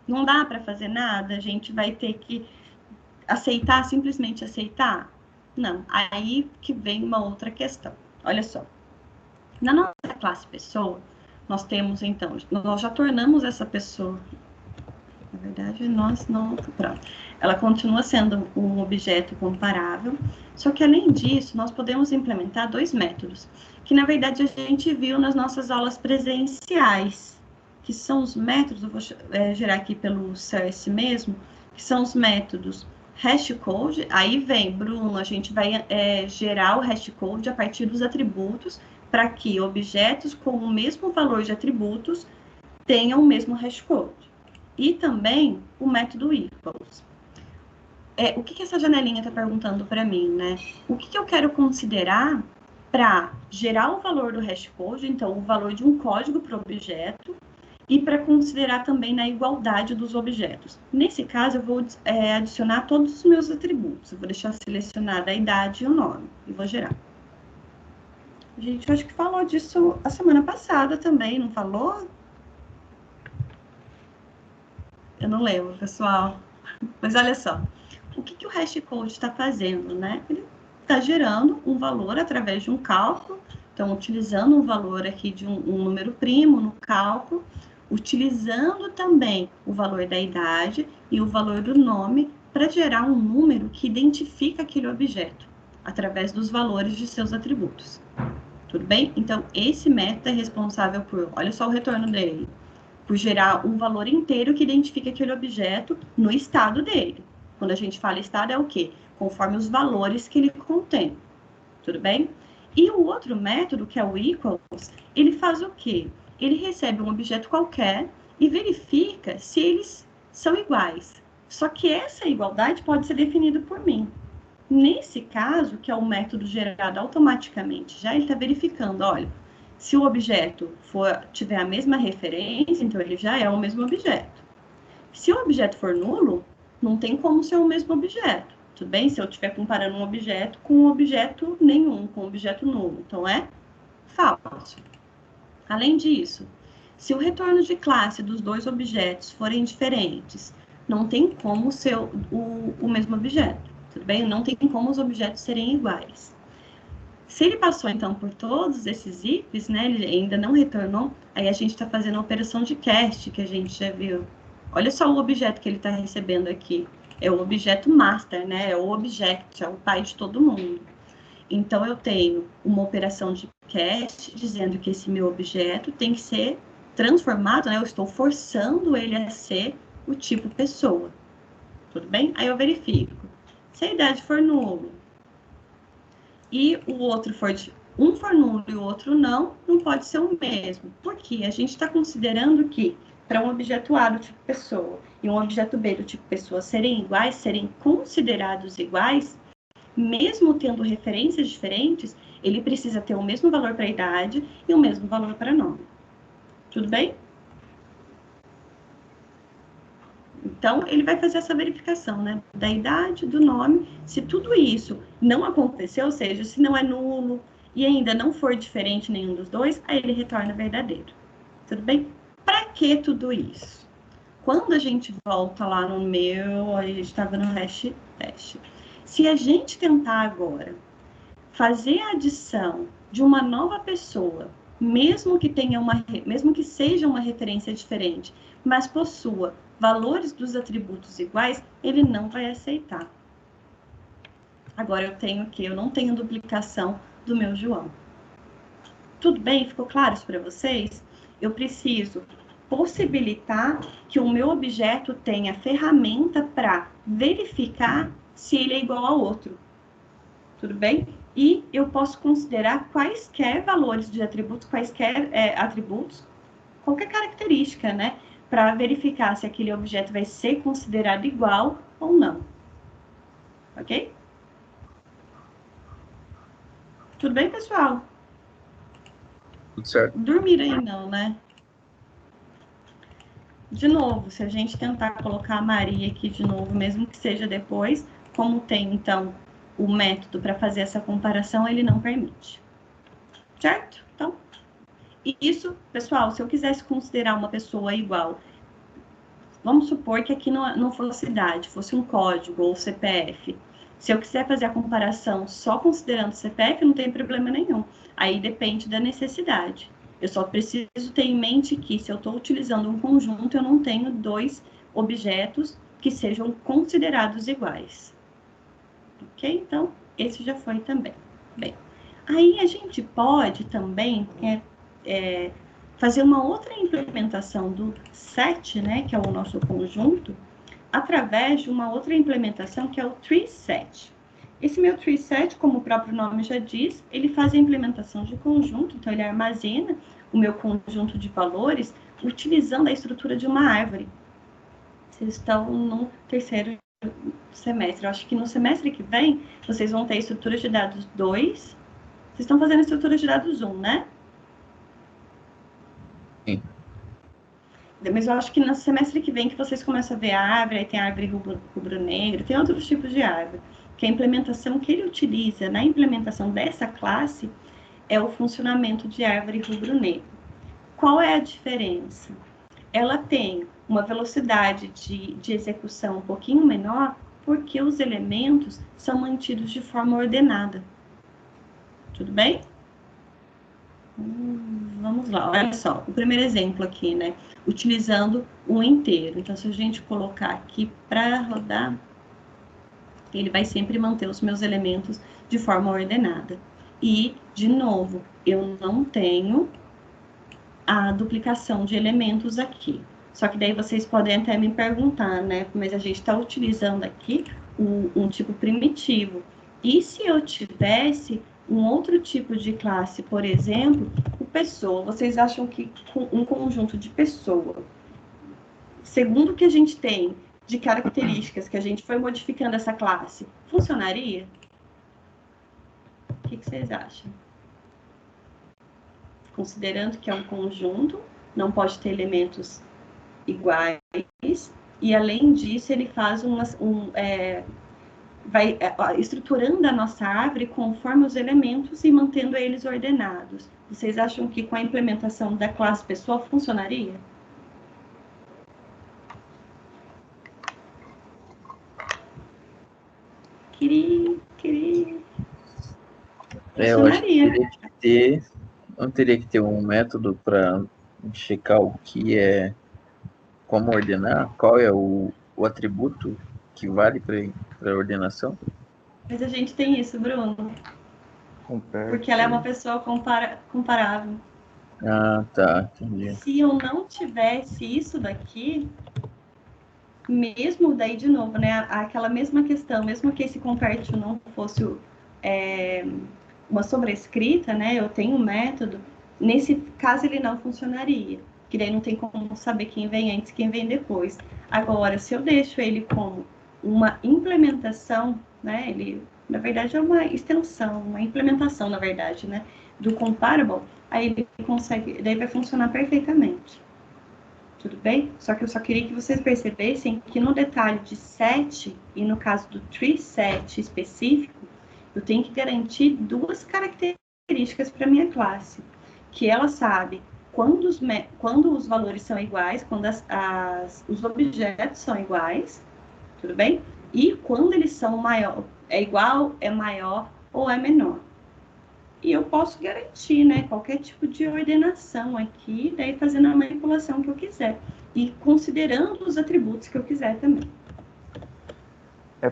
Não dá para fazer nada? A gente vai ter que aceitar, simplesmente aceitar? Não. Aí que vem uma outra questão. Olha só. Na nossa classe pessoa, nós temos, então, nós já tornamos essa pessoa... Na verdade, nós não... Pronto. Ela continua sendo um objeto comparável, só que, além disso, nós podemos implementar 2 métodos, que, na verdade, a gente viu nas nossas aulas presenciais, que são os métodos, eu vou gerar aqui pelo Search mesmo, que são os métodos hashcode. Aí vem, Bruno, a gente vai gerar o hashcode a partir dos atributos, para que objetos com o mesmo valor de atributos tenham o mesmo hashcode. E também o método equals. O que essa janelinha está perguntando para mim, né? O que eu quero considerar para gerar o valor do hashcode, então o valor de um código para o objeto, e para considerar também na igualdade dos objetos. Nesse caso, eu vou adicionar todos os meus atributos. Eu vou deixar selecionada a idade e o nome, e vou gerar. Gente, eu acho que falou disso a semana passada também, não falou? Eu não lembro, pessoal. Mas olha só, o que o hashcode está fazendo, né? Ele está gerando um valor através de um cálculo, então utilizando um valor aqui de um número primo no cálculo, utilizando também o valor da idade e o valor do nome para gerar um número que identifica aquele objeto, através dos valores de seus atributos. Tudo bem? Então, esse método é responsável por, olha só o retorno dele, por gerar um valor inteiro que identifica aquele objeto no estado dele. Quando a gente fala estado, é o quê? Conforme os valores que ele contém. Tudo bem? E o outro método, que é o equals, ele faz o quê? Ele recebe um objeto qualquer e verifica se eles são iguais. Só que essa igualdade pode ser definida por mim. Nesse caso, que é o método gerado automaticamente, já ele está verificando, olha, se o objeto tiver a mesma referência, então ele já é o mesmo objeto. Se o objeto for nulo, não tem como ser o mesmo objeto. Tudo bem? Se eu estiver comparando um objeto com um objeto nenhum, com um objeto nulo. Então, é falso. Além disso, se o retorno de classe dos dois objetos forem diferentes, não tem como ser o mesmo objeto. Tudo bem? Não tem como os objetos serem iguais. Se ele passou, então, por todos esses ifs, né, ele ainda não retornou, aí a gente está fazendo a operação de cast, que a gente já viu. Olha só o objeto que ele está recebendo aqui. É o objeto master, né? É o object, é o pai de todo mundo. Então, eu tenho uma operação de cast dizendo que esse meu objeto tem que ser transformado, né? Eu estou forçando ele a ser o tipo pessoa. Tudo bem? Aí eu verifico. Se a idade for nulo e o outro for um for nulo e o outro não pode ser o mesmo. Porque a gente está considerando que para um objeto A do tipo pessoa e um objeto B do tipo pessoa serem iguais, serem considerados iguais, mesmo tendo referências diferentes, ele precisa ter o mesmo valor para idade e o mesmo valor para nome. Tudo bem? Então, ele vai fazer essa verificação, né? Da idade, do nome. Se tudo isso não aconteceu, ou seja, se não é nulo e ainda não for diferente nenhum dos dois, aí ele retorna verdadeiro. Tudo bem? Para que tudo isso? Quando a gente volta lá no meu, a gente estava no hash teste. Se a gente tentar agora fazer a adição de uma nova pessoa, mesmo que seja uma referência diferente, mas possua valores dos atributos iguais, ele não vai aceitar. Agora eu tenho o quê? Eu não tenho duplicação do meu João. Tudo bem? Ficou claro isso para vocês? Eu preciso possibilitar que o meu objeto tenha ferramenta para verificar se ele é igual ao outro. Tudo bem? E eu posso considerar quaisquer valores de atributos, atributos, qualquer característica, né? Para verificar se aquele objeto vai ser considerado igual ou não. Ok? Tudo bem, pessoal? Tudo certo. Dormir aí não, né? De novo, se a gente tentar colocar a Maria aqui de novo, mesmo que seja depois, como tem, então, o método para fazer essa comparação, ele não permite. Certo? Então, isso, pessoal, se eu quisesse considerar uma pessoa igual, vamos supor que aqui não fosse idade, fosse um código ou CPF. Se eu quiser fazer a comparação só considerando CPF, não tem problema nenhum. Aí depende da necessidade. Eu só preciso ter em mente que se eu estou utilizando um conjunto, eu não tenho dois objetos que sejam considerados iguais. Ok? Então, esse já foi também. Bem, aí a gente pode também fazer uma outra implementação do set, né, que é o nosso conjunto, através de uma outra implementação que é o treeset. Esse meu treeset, como o próprio nome já diz, ele faz a implementação de conjunto, então ele armazena o meu conjunto de valores utilizando a estrutura de uma árvore. Vocês estão no terceiro semestre. Eu acho que no semestre que vem, vocês vão ter estrutura de dados 2. Vocês estão fazendo estrutura de dados 1, né? Sim. Mas eu acho que no semestre que vem que vocês começam a ver a árvore, aí tem a árvore rubro-negro, tem outros tipos de árvore. Que a implementação que ele utiliza na implementação dessa classe é o funcionamento de árvore rubro-negro. Qual é a diferença? Ela tem uma velocidade de execução um pouquinho menor, porque os elementos são mantidos de forma ordenada. Tudo bem? Vamos lá, olha só. O primeiro exemplo aqui, né? Utilizando um inteiro. Então, se a gente colocar aqui para rodar, ele vai sempre manter os meus elementos de forma ordenada. E, de novo, eu não tenho a duplicação de elementos aqui. Só que daí vocês podem até me perguntar, né? Mas a gente está utilizando aqui um tipo primitivo. E se eu tivesse um outro tipo de classe, por exemplo, o pessoa, vocês acham que um conjunto de pessoa, segundo o que a gente tem de características que a gente foi modificando essa classe, funcionaria? O que vocês acham? Considerando que é um conjunto, não pode ter elementos iguais, e além disso ele faz vai estruturando a nossa árvore conforme os elementos e mantendo eles ordenados. Vocês acham que com a implementação da classe pessoa funcionaria? Eu acho que não teria que ter um método para checar o que é, como ordenar, qual é o atributo que vale para a ordenação? Mas a gente tem isso, Bruno. Porque ela é uma pessoa comparável. Ah, tá, entendi. Se eu não tivesse isso daqui, mesmo daí de novo, né? Aquela mesma questão, mesmo que esse compartil não fosse uma sobrescrita, né? Eu tenho um método. Nesse caso, ele não funcionaria. Que daí não tem como saber quem vem antes e quem vem depois. Agora, se eu deixo ele como uma implementação, né? Ele, na verdade, é uma extensão, uma implementação, na verdade, né? Do comparable, aí ele consegue, daí vai funcionar perfeitamente. Tudo bem? Só que eu só queria que vocês percebessem que no detalhe de set, e no caso do tree set específico, eu tenho que garantir duas características para minha classe. Que ela sabe quando os valores são iguais, quando os objetos são iguais, tudo bem? E quando eles são maior, é igual, é maior ou é menor. E eu posso garantir, né, qualquer tipo de ordenação aqui, daí fazendo a manipulação que eu quiser. E considerando os atributos que eu quiser também.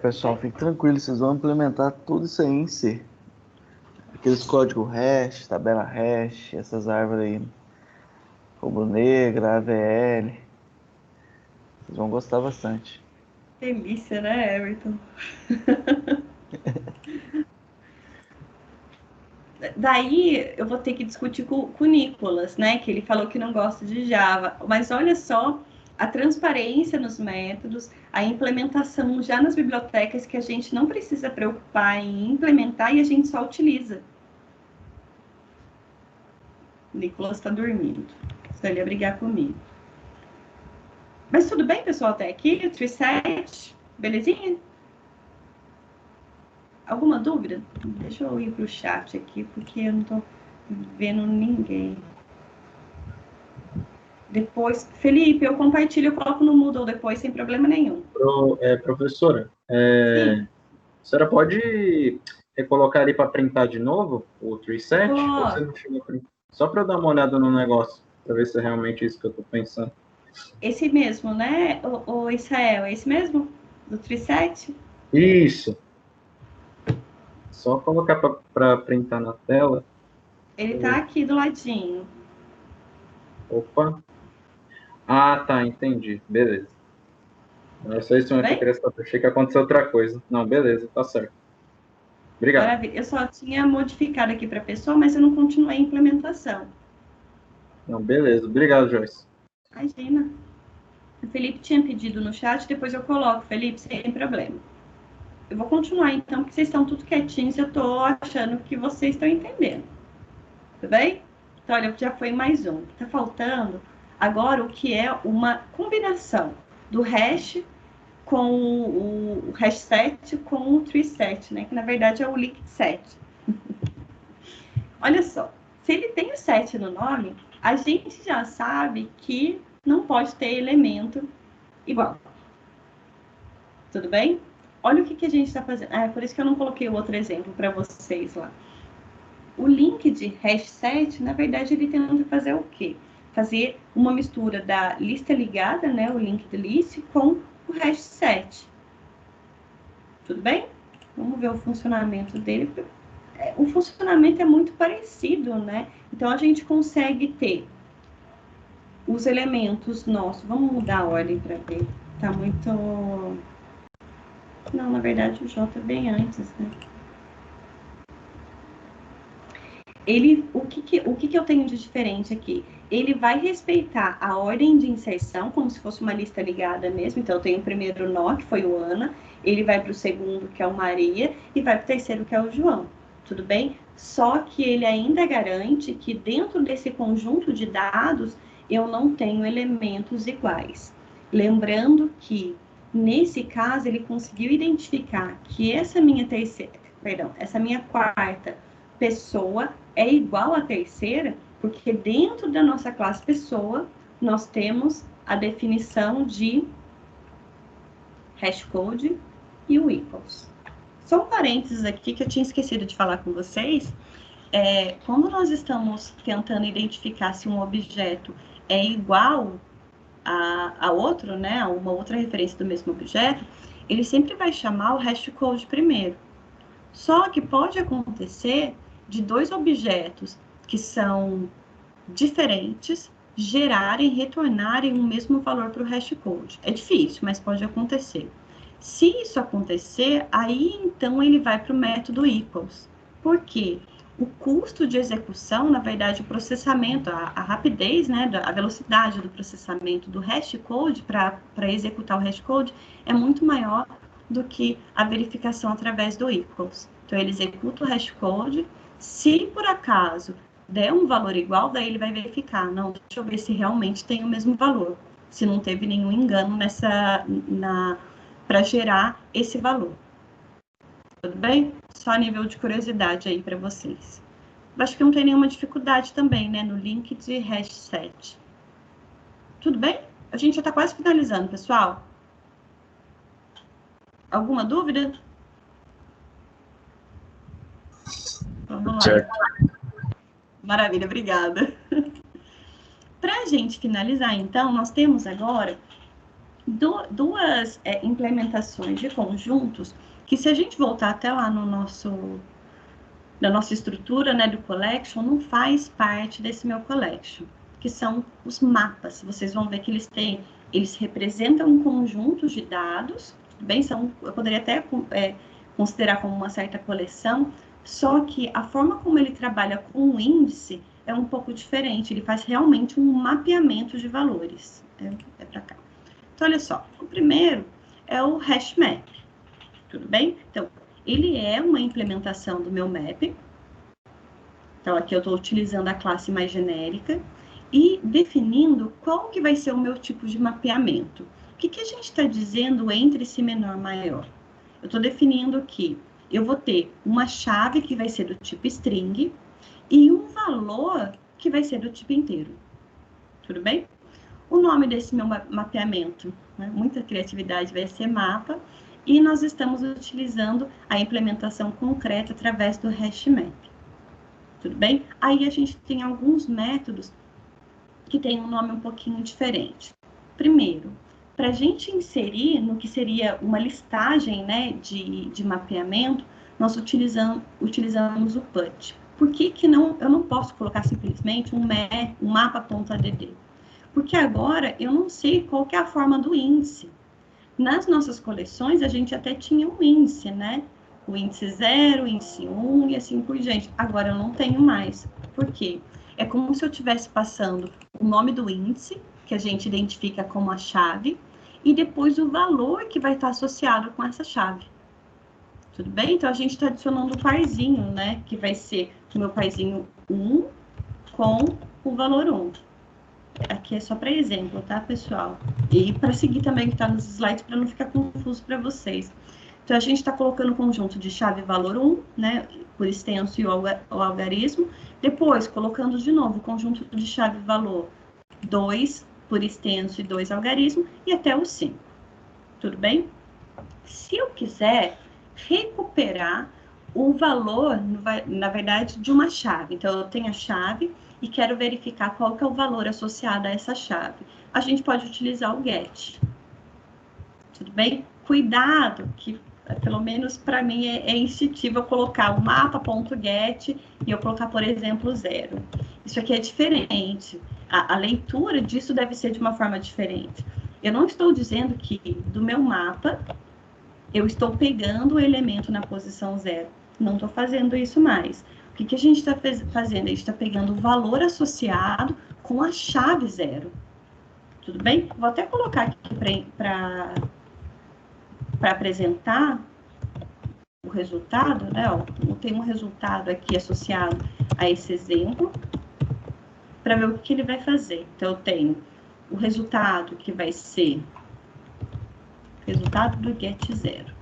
Pessoal, fique tranquilo, vocês vão implementar tudo isso aí em C. Aqueles códigos hash, tabela hash, essas árvores aí, rubro-negra, AVL. Vocês vão gostar bastante. Delícia, né, Everton? Daí eu vou ter que discutir com o Nicolas, né? Que ele falou que não gosta de Java. Mas olha só a transparência nos métodos, a implementação já nas bibliotecas que a gente não precisa preocupar em implementar e a gente só utiliza. O Nicolas está dormindo. Senão ele ia brigar comigo. Mas tudo bem, pessoal, até aqui? O tree set, belezinha? Alguma dúvida? Deixa eu ir para o chat aqui, porque eu não estou vendo ninguém. Depois, Felipe, eu compartilho, eu coloco no Moodle depois, sem problema nenhum. Professora, a senhora pode colocar ali para printar de novo o tree set? Você não chegou a printar? Só para eu dar uma olhada no negócio, para ver se é realmente isso que eu estou pensando. Esse mesmo, né, o Israel? É esse mesmo? Do tree set? Isso. Só colocar para printar na tela. Ele está aqui do ladinho. Opa. Ah, tá, entendi. Beleza. Não sei se eu queria saber. Achei que aconteceu outra coisa. Não, beleza, tá certo. Obrigado. Maravilha. Eu só tinha modificado aqui para a pessoa, mas eu não continuei a implementação. Não, beleza. Obrigado, Joyce. Imagina. O Felipe tinha pedido no chat, depois eu coloco. Felipe, sem problema. Eu vou continuar, então, porque vocês estão tudo quietinhos e eu estou achando que vocês estão entendendo. Tudo bem? Então, olha, já foi mais um. Está faltando agora o que é uma combinação do hash com o hash set com o tree set, né? Que na verdade é o linked set. Olha só, se ele tem o set no nome, a gente já sabe que não pode ter elemento igual. Tudo bem? Olha o que a gente está fazendo. É por isso que eu não coloquei o outro exemplo para vocês lá. O link de hash set, na verdade, ele tenta fazer o quê? Fazer uma mistura da lista ligada, né, o linked list, com o hash set. Tudo bem? Vamos ver o funcionamento dele. O funcionamento é muito parecido, né? Então, a gente consegue ter os elementos nossos. Vamos mudar a ordem para ver. Tá muito... Não, na verdade, o J é bem antes, né? O que eu tenho de diferente aqui? Ele vai respeitar a ordem de inserção, como se fosse uma lista ligada mesmo. Então, eu tenho o primeiro nó, que foi o Ana. Ele vai para o segundo, que é o Maria. E vai para o terceiro, que é o João. Tudo bem? Só que ele ainda garante que dentro desse conjunto de dados, eu não tenho elementos iguais. Lembrando que, nesse caso, ele conseguiu identificar que essa minha quarta pessoa é igual à terceira, porque dentro da nossa classe pessoa, nós temos a definição de hashcode e o equals. Só um parênteses aqui que eu tinha esquecido de falar com vocês. Quando nós estamos tentando identificar se um objeto é igual a outro, né, a uma outra referência do mesmo objeto, ele sempre vai chamar o hashcode primeiro. Só que pode acontecer de dois objetos que são diferentes retornarem o mesmo valor para o hashcode. É difícil, mas pode acontecer. Se isso acontecer, aí então ele vai para o método equals. Por quê? O custo de execução, na verdade, o processamento, a rapidez, né, a velocidade do processamento do hashcode para executar o hashcode é muito maior do que a verificação através do equals. Então, ele executa o hashcode. Se por acaso der um valor igual, daí ele vai verificar. Não, deixa eu ver se realmente tem o mesmo valor. Se não teve nenhum engano para gerar esse valor. Tudo bem? Só a nível de curiosidade aí para vocês. Acho que não tem nenhuma dificuldade também, né? No link de hash set. Tudo bem? A gente já está quase finalizando, pessoal. Alguma dúvida? Vamos lá. Certo. Maravilha, obrigada. Para a gente finalizar, então, nós temos agora duas implementações de conjuntos que, se a gente voltar até lá na nossa estrutura, né, do collection, não faz parte desse meu collection, que são os mapas. Vocês vão ver que eles representam um conjunto de dados, bem, eu poderia até considerar como uma certa coleção, só que a forma como ele trabalha com o índice é um pouco diferente. Ele faz realmente um mapeamento de valores. É para cá. Então, olha só. O primeiro é o hash map. Tudo bem? Então, ele é uma implementação do meu map. Então, aqui eu estou utilizando a classe mais genérica e definindo qual que vai ser o meu tipo de mapeamento. O que a gente está dizendo entre esse menor e maior? Eu estou definindo que eu vou ter uma chave que vai ser do tipo string e um valor que vai ser do tipo inteiro. Tudo bem? O nome desse meu mapeamento, né, muita criatividade, vai ser mapa, e nós estamos utilizando a implementação concreta através do hashmap. Tudo bem? Aí a gente tem alguns métodos que tem um nome um pouquinho diferente. Primeiro, para a gente inserir no que seria uma listagem, né, de mapeamento, nós utilizamos o put. Por que eu não posso colocar simplesmente um mapa.add? Porque agora eu não sei qual que é a forma do índice. Nas nossas coleções, a gente até tinha um índice, né? O índice 0, o índice 1 e assim por diante. Agora eu não tenho mais. Por quê? É como se eu estivesse passando o nome do índice, que a gente identifica como a chave, e depois o valor que vai estar associado com essa chave. Tudo bem? Então, a gente está adicionando o parzinho, né? Que vai ser o meu parzinho 1 com o valor 1. aqui é só para exemplo, tá, pessoal? E para seguir também o que está nos slides, para não ficar confuso para vocês. Então, a gente está colocando o conjunto de chave valor 1, né, por extenso e o algarismo. Depois, colocando de novo o conjunto de chave valor 2, por extenso e 2 algarismo, e até o 5. Tudo bem? Se eu quiser recuperar o valor, na verdade, de uma chave. Então, eu tenho a chave e quero verificar qual que é o valor associado a essa chave. A gente pode utilizar o get. Tudo bem? Cuidado, que pelo menos para mim é instintivo eu colocar o mapa.get e eu colocar, por exemplo, 0. Isso aqui é diferente. A leitura disso deve ser de uma forma diferente. Eu não estou dizendo que do meu mapa eu estou pegando o elemento na posição 0. Não estou fazendo isso mais. O que a gente está fazendo? A gente está pegando o valor associado com a chave 0. Tudo bem? Vou até colocar aqui para apresentar o resultado, né? Ó, tem um resultado aqui associado a esse exemplo, para ver o que ele vai fazer. Então, eu tenho o resultado que vai ser resultado do get 0.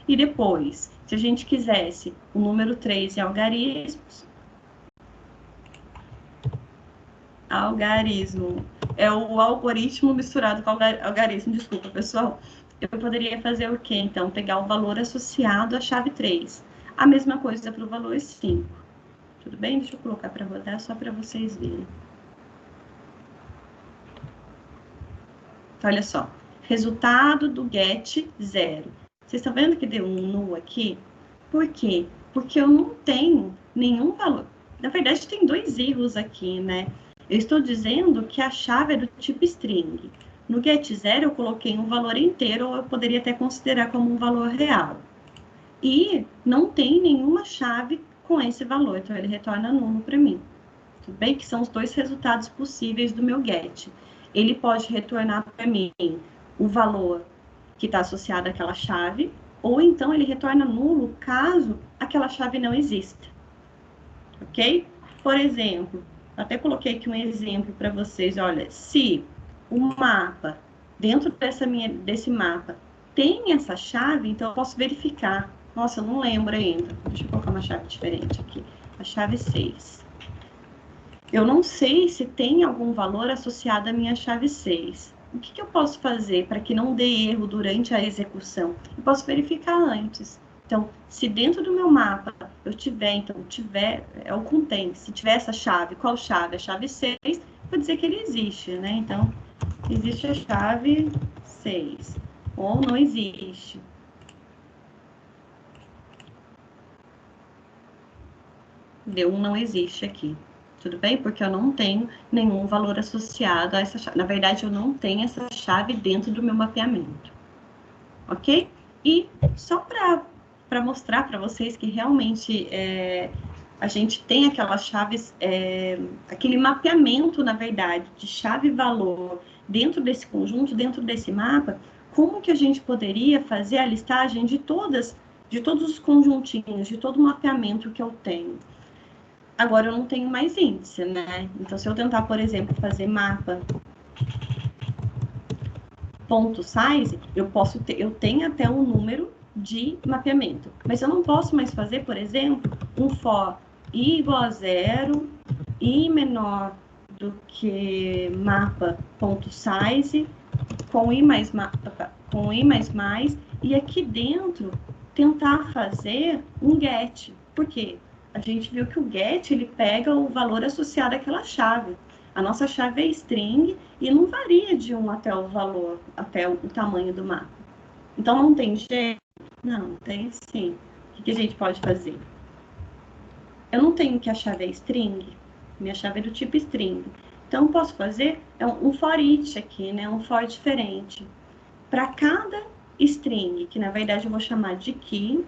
E depois, se a gente quisesse o número 3 em algarismos, algarismo é o algoritmo misturado com algarismo, desculpa, pessoal. Eu poderia fazer o quê? Então, pegar o valor associado à chave 3. A mesma coisa para o valor 5. Tudo bem? Deixa eu colocar para rodar só para vocês verem. Então, olha só. Resultado do get 0. Vocês estão vendo que deu um null aqui? Por quê? Porque eu não tenho nenhum valor. Na verdade, tem 2 erros aqui, né? Eu estou dizendo que a chave é do tipo string. No get 0, eu coloquei um valor inteiro, ou eu poderia até considerar como um valor real. E não tem nenhuma chave com esse valor, então ele retorna nulo para mim. Tudo bem? Que são os 2 resultados possíveis do meu get. Ele pode retornar para mim o valor que está associado àquela chave, ou então ele retorna nulo caso aquela chave não exista. Ok? Por exemplo, até coloquei aqui um exemplo para vocês. Olha, se o mapa, dentro desse mapa, tem essa chave, então eu posso verificar. Nossa, eu não lembro ainda. Deixa eu colocar uma chave diferente aqui. A chave 6. Eu não sei se tem algum valor associado à minha chave 6. O que eu posso fazer para que não dê erro durante a execução? Eu posso verificar antes. Então, se dentro do meu mapa eu tiver, é o contém. Se tiver essa chave, qual chave? A chave 6, vou dizer que ele existe, né? Então, existe a chave 6. Ou não existe. Deu um não existe aqui. Tudo bem? Porque eu não tenho nenhum valor associado a essa chave. Na verdade, eu não tenho essa chave dentro do meu mapeamento. Ok? E só para mostrar para vocês que realmente a gente tem aquelas chaves, aquele mapeamento, na verdade, de chave-valor dentro desse conjunto, dentro desse mapa, como que a gente poderia fazer a listagem de todos os conjuntinhos, de todo o mapeamento que eu tenho. Agora, eu não tenho mais índice, né? Então, se eu tentar, por exemplo, fazer mapa ponto size, eu tenho até um número de mapeamento. Mas eu não posso mais fazer, por exemplo, um for i igual a 0, i menor do que mapa ponto size, com i mais e aqui dentro tentar fazer um get. Por quê? A gente viu que o get, ele pega o valor associado àquela chave. A nossa chave é string e não varia de 1 até o valor, até o tamanho do mapa. Então, não tem jeito? Não, tem sim. O que a gente pode fazer? Eu não tenho que a chave é string. Minha chave é do tipo string. Então, eu posso fazer um for each aqui, né? Um for diferente. Para cada string, que na verdade eu vou chamar de key,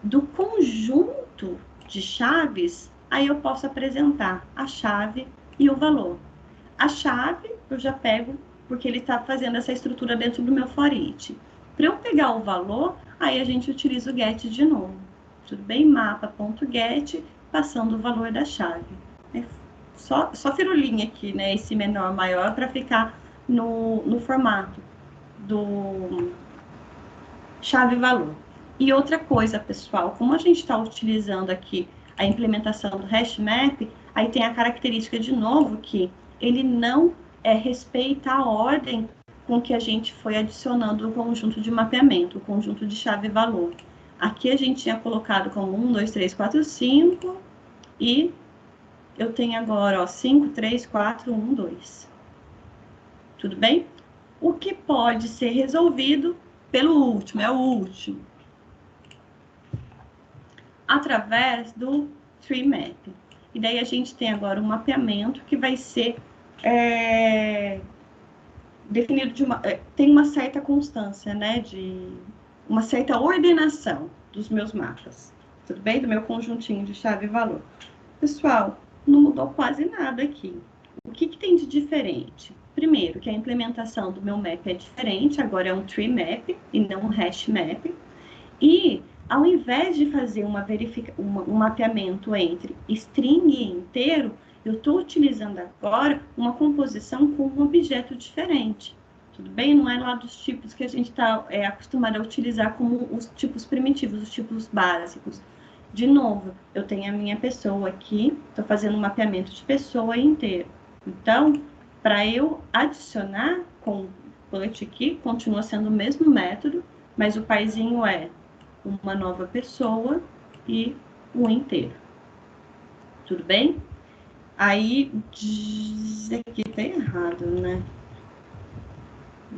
do conjunto de chaves, aí eu posso apresentar a chave e o valor. A chave eu já pego, porque ele está fazendo essa estrutura dentro do meu for each. Para eu pegar o valor, aí a gente utiliza o get de novo. Tudo bem? Mapa.get, passando o valor da chave. só firulinha aqui, né? Esse menor, maior, para ficar no formato do chave-valor. E outra coisa, pessoal, como a gente está utilizando aqui a implementação do HashMap, aí tem a característica de novo que ele não respeita a ordem com que a gente foi adicionando o conjunto de mapeamento, o conjunto de chave-valor. Aqui a gente tinha colocado como 1, 2, 3, 4, 5 e eu tenho agora, ó, 5, 3, 4, 1, 2. Tudo bem? O que pode ser resolvido pelo último, é o último. Através do Tree Map. E daí a gente tem agora um mapeamento que vai ser definido tem uma certa constância, né? De uma certa ordenação dos meus mapas. Tudo bem? Do meu conjuntinho de chave e valor. Pessoal, não mudou quase nada aqui. O que tem de diferente? Primeiro, que a implementação do meu map é diferente, agora é um tree map e não um hash map. E, ao invés de fazer um mapeamento entre string e inteiro, eu estou utilizando agora uma composição com um objeto diferente. Tudo bem? Não é lá dos tipos que a gente está acostumado a utilizar como os tipos primitivos, os tipos básicos. De novo, eu tenho a minha pessoa aqui, estou fazendo um mapeamento de pessoa inteiro. Então, para eu adicionar com put aqui, continua sendo o mesmo método, mas o paizinho é uma nova pessoa e um inteiro. Tudo bem? Aí, isso aqui tá errado, né?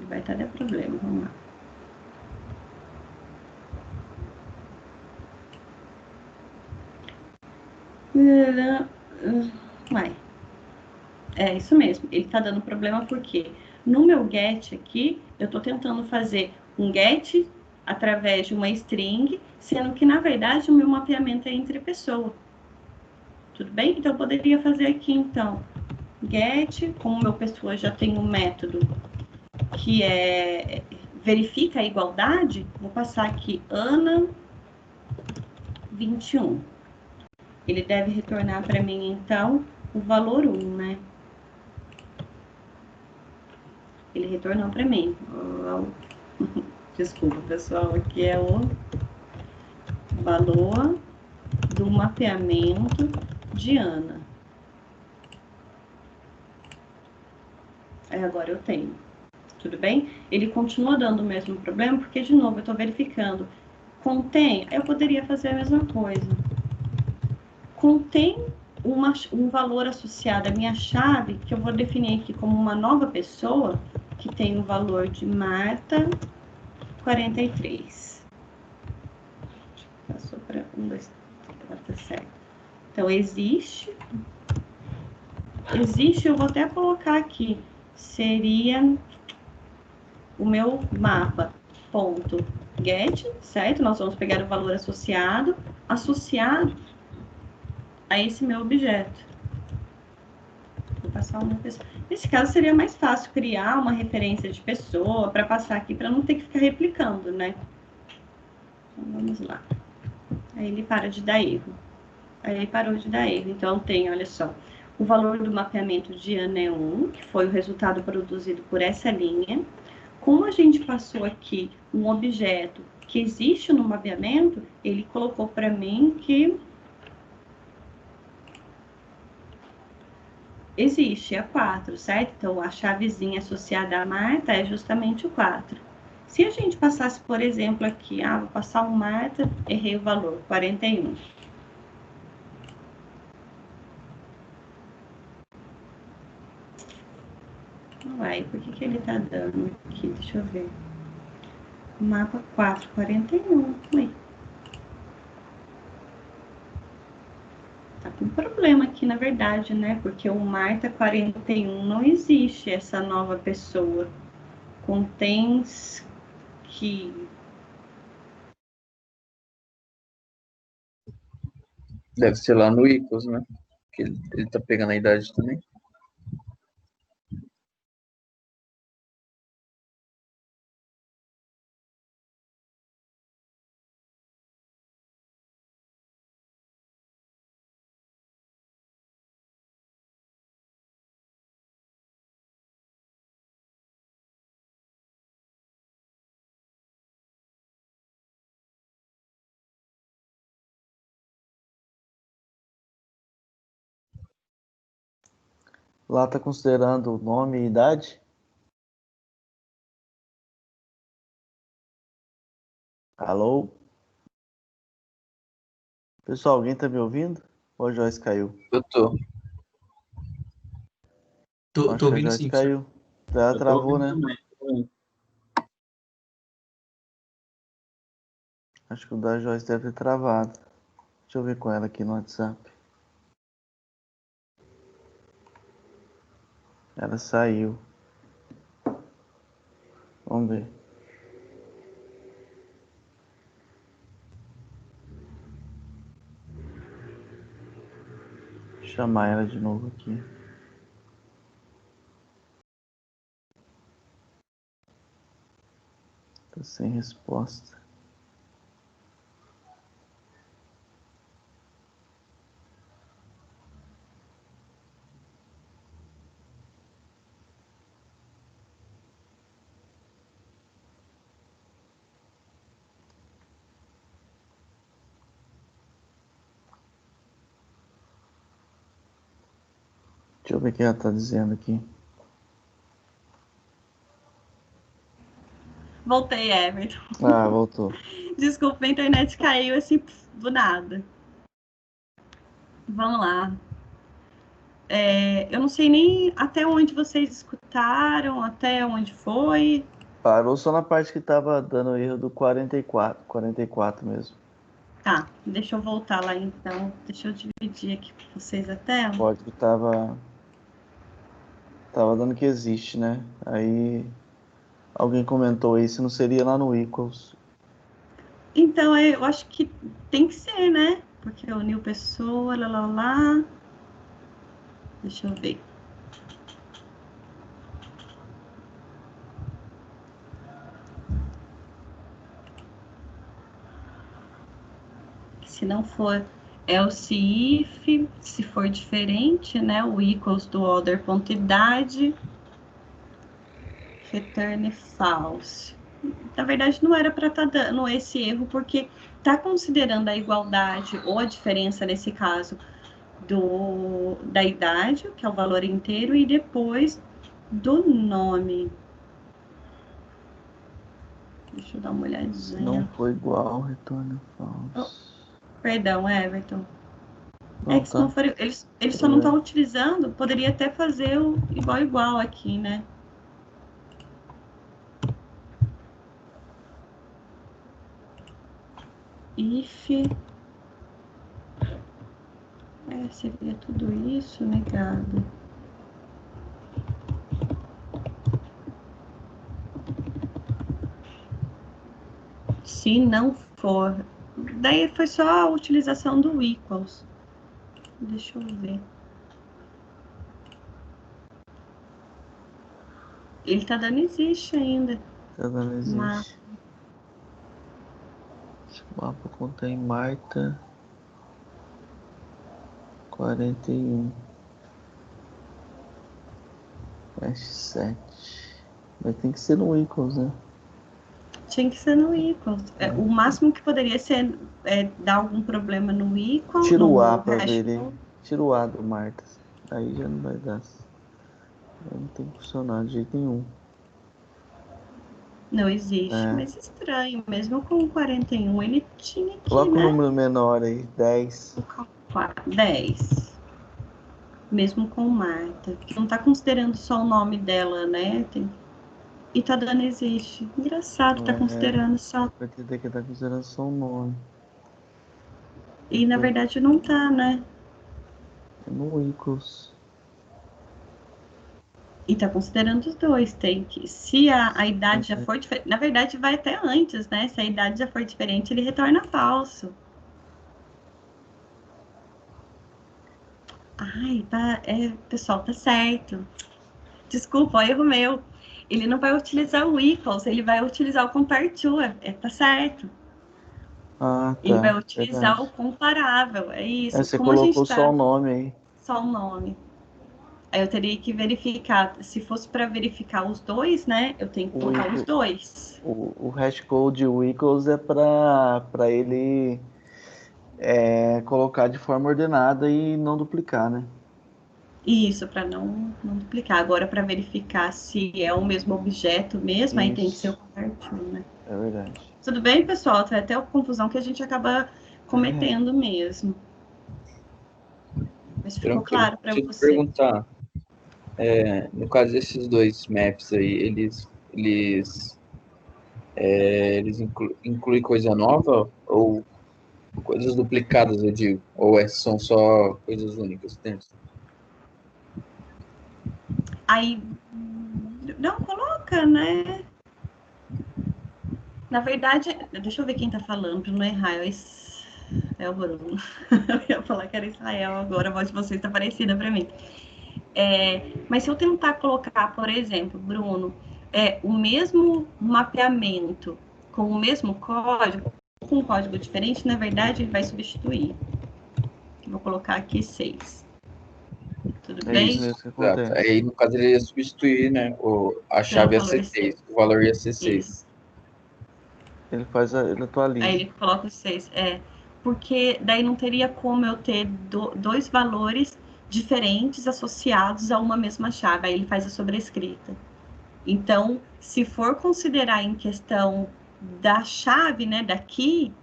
Vai estar de problema, vamos lá. Vai. É isso mesmo, ele tá dando problema porque no meu get aqui, eu tô tentando fazer um get através de uma string, sendo que, na verdade, o meu mapeamento é entre pessoa. Tudo bem? Então, eu poderia fazer aqui, então, get, como meu pessoa já tem um método que verifica a igualdade, vou passar aqui Ana 21. Ele deve retornar para mim, então, o valor 1, né? Ele retornou para mim. Desculpa, pessoal, aqui é o valor do mapeamento de Ana. Aí agora eu tenho. Tudo bem? Ele continua dando o mesmo problema, porque, de novo, eu estou verificando. Contém, eu poderia fazer a mesma coisa. Contém um valor associado à minha chave, que eu vou definir aqui como uma nova pessoa, que tem o valor de Marta 43. Passou para 1, 2, 3, tá certo. Então, existe, eu vou até colocar aqui, seria o meu mapa, ponto, get, certo? Nós vamos pegar o valor associado a esse meu objeto. Vou passar uma pessoa. Nesse caso, seria mais fácil criar uma referência de pessoa para passar aqui, para não ter que ficar replicando, né? Então, vamos lá. Aí ele para de dar erro. Aí ele parou de dar erro. Então, tem, olha só, o valor do mapeamento de Ana é 1, que foi o resultado produzido por essa linha. Como a gente passou aqui um objeto que existe no mapeamento, ele colocou para mim que existe, é 4, certo? Então, a chavezinha associada a Marta é justamente o 4. Se a gente passasse, por exemplo, aqui, vou passar o Marta, errei o valor, 41. Uai, por que ele tá dando aqui? Deixa eu ver. Mapa 4, 41. Ué. Tá com problema aqui, na verdade, né? Porque o Marta 41 não existe essa nova pessoa. Contém que... Deve ser lá no Icos, né? Que ele tá pegando a idade também. Lá tá considerando nome e idade? Alô? Pessoal, alguém tá me ouvindo? Ou a Joyce caiu? Eu tô. Acho Tô que a ouvindo Joyce sim, caiu. Ela Eu tô travou, ouvindo né? também. Tô ouvindo. Acho que o da Joyce deve ter travado. Deixa eu ver com ela aqui no WhatsApp. Ela saiu. Vamos ver. Vou chamar ela de novo aqui. Tá sem resposta. Deixa eu ver o que ela tá dizendo aqui. Voltei, Everton. Ah, voltou. Desculpa, a internet caiu assim do nada. Vamos lá. Eu não sei nem até onde vocês escutaram, até onde foi. Parou só na parte que tava dando erro do 44. 44 mesmo. Tá, deixa eu voltar lá então. Deixa eu dividir aqui com vocês a tela. O código tava dando que existe, né? Aí alguém comentou aí se não seria lá no equals. Então, eu acho que tem que ser, né? Porque o Nil Pessoa, lá. Deixa eu ver. Se não for else if, se for diferente, né? O equals do other.idade, return false. Na verdade, não era para estar dando esse erro, porque está considerando a igualdade ou a diferença, nesse caso, da idade, que é o valor inteiro, e depois do nome. Deixa eu dar uma olhadinha. Não foi igual, retorno falso. Perdão, Everton. Não, que se não for, eles só não estão utilizando, poderia até fazer o igual aqui, né? If seria tudo isso, negado. Se não for, daí foi só a utilização do equals. Deixa eu ver. Ele tá dando existe ainda. Tá dando existe. O mapa contém Marta 41. Mesh 7. Mas tem que ser no equals, né? Tinha que ser no equals. O máximo que poderia ser dar algum problema no equals. Tira o A pra ver ele. Tira o A do Marta. Aí já não vai dar. Não tem que funcionar de jeito nenhum. Não existe, mas estranho. Mesmo com 41, ele tinha que, coloca o número menor aí, 10. 10. Mesmo com Marta. Que não tá considerando só o nome dela, né? E tá dando existe. Engraçado, tá considerando só. Vai ter que tá considerando só o nome. E na verdade não tá, né? É no equals. E tá considerando os dois. Tem que. Se a idade já for diferente. Na verdade, vai até antes, né? Se a idade já for diferente, ele retorna falso. Ai, tá. Pessoal, tá certo. Desculpa, erro meu. Ele não vai utilizar o equals, ele vai utilizar o compare to. Tá certo. Ah, tá. Ele vai utilizar o comparável. É isso. Você como colocou a gente só o nome aí. Só o nome. Aí eu teria que verificar. Se fosse para verificar os dois, né? Eu tenho que colocar os dois. O hashcode equals é para ele colocar de forma ordenada e não duplicar, né? Isso, para não duplicar. Agora, para verificar se é o mesmo objeto mesmo, aí tem que ser o convertido, né? É verdade. Tudo bem, pessoal? Tem até a confusão que a gente acaba cometendo mesmo. Mas ficou Tranquilo. claro para Deixa eu te você. perguntar, no caso desses dois maps aí, eles incluem coisa nova ou coisas duplicadas, eu digo? Ou são só coisas únicas dentro? Aí, não, coloca, né? Na verdade, deixa eu ver quem tá falando, para não errar. É o Bruno. Eu ia falar que era Israel, agora a voz de vocês tá parecida para mim. Mas se eu tentar colocar, por exemplo, Bruno, o mesmo mapeamento com o mesmo código, com um código diferente, na verdade, ele vai substituir. Vou colocar aqui 6. Tudo bem? Isso mesmo que Exato. acontece. Aí, no caso, ele ia substituir, né? A chave ia ser 6, o valor ia ser 6. Ele atualiza. Aí ele coloca os 6. Porque daí não teria como eu ter dois valores diferentes associados a uma mesma chave. Aí ele faz a sobrescrita. Então, se for considerar em questão da chave, né, daqui,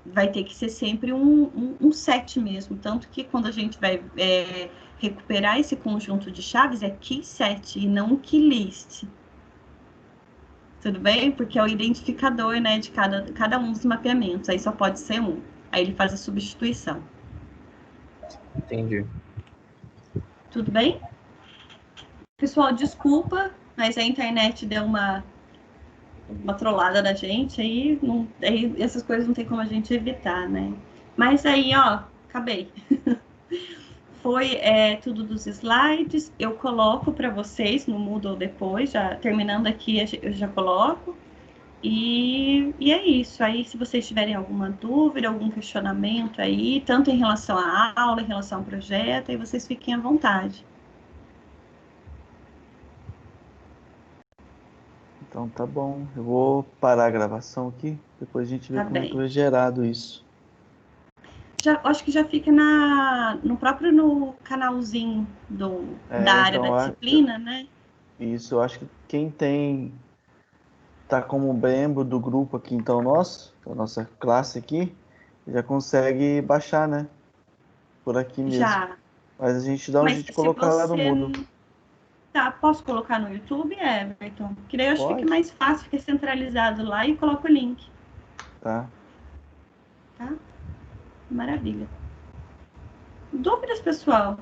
vai ter que ser sempre um set mesmo. Tanto que quando a gente vai recuperar esse conjunto de chaves, é key set e não key list. Tudo bem? Porque é o identificador, né, de cada um dos mapeamentos. Aí só pode ser um. Aí ele faz a substituição. Entendi. Tudo bem? Pessoal, desculpa, mas a internet deu uma trollada da gente, aí essas coisas não tem como a gente evitar, né? Mas aí, ó, acabei. Foi tudo dos slides. Eu coloco para vocês no Moodle depois, já terminando aqui, eu já coloco. E é isso. Aí, se vocês tiverem alguma dúvida, algum questionamento aí, tanto em relação à aula, em relação ao projeto, aí vocês fiquem à vontade. Então tá bom. Eu vou parar a gravação aqui. Depois a gente vê como é que vai gerado isso. Acho que já fica no canalzinho da área da disciplina, né? Isso, eu acho que quem tá como membro do grupo aqui, então, da nossa classe aqui, já consegue baixar, né? Por aqui mesmo. Já. Mas a gente dá um jeito de colocar lá no Moodle. Tá, posso colocar no YouTube, Everton? Que daí eu acho que fica mais fácil, fica centralizado lá e coloco o link. Tá. Tá? Maravilha. Dúvidas, pessoal?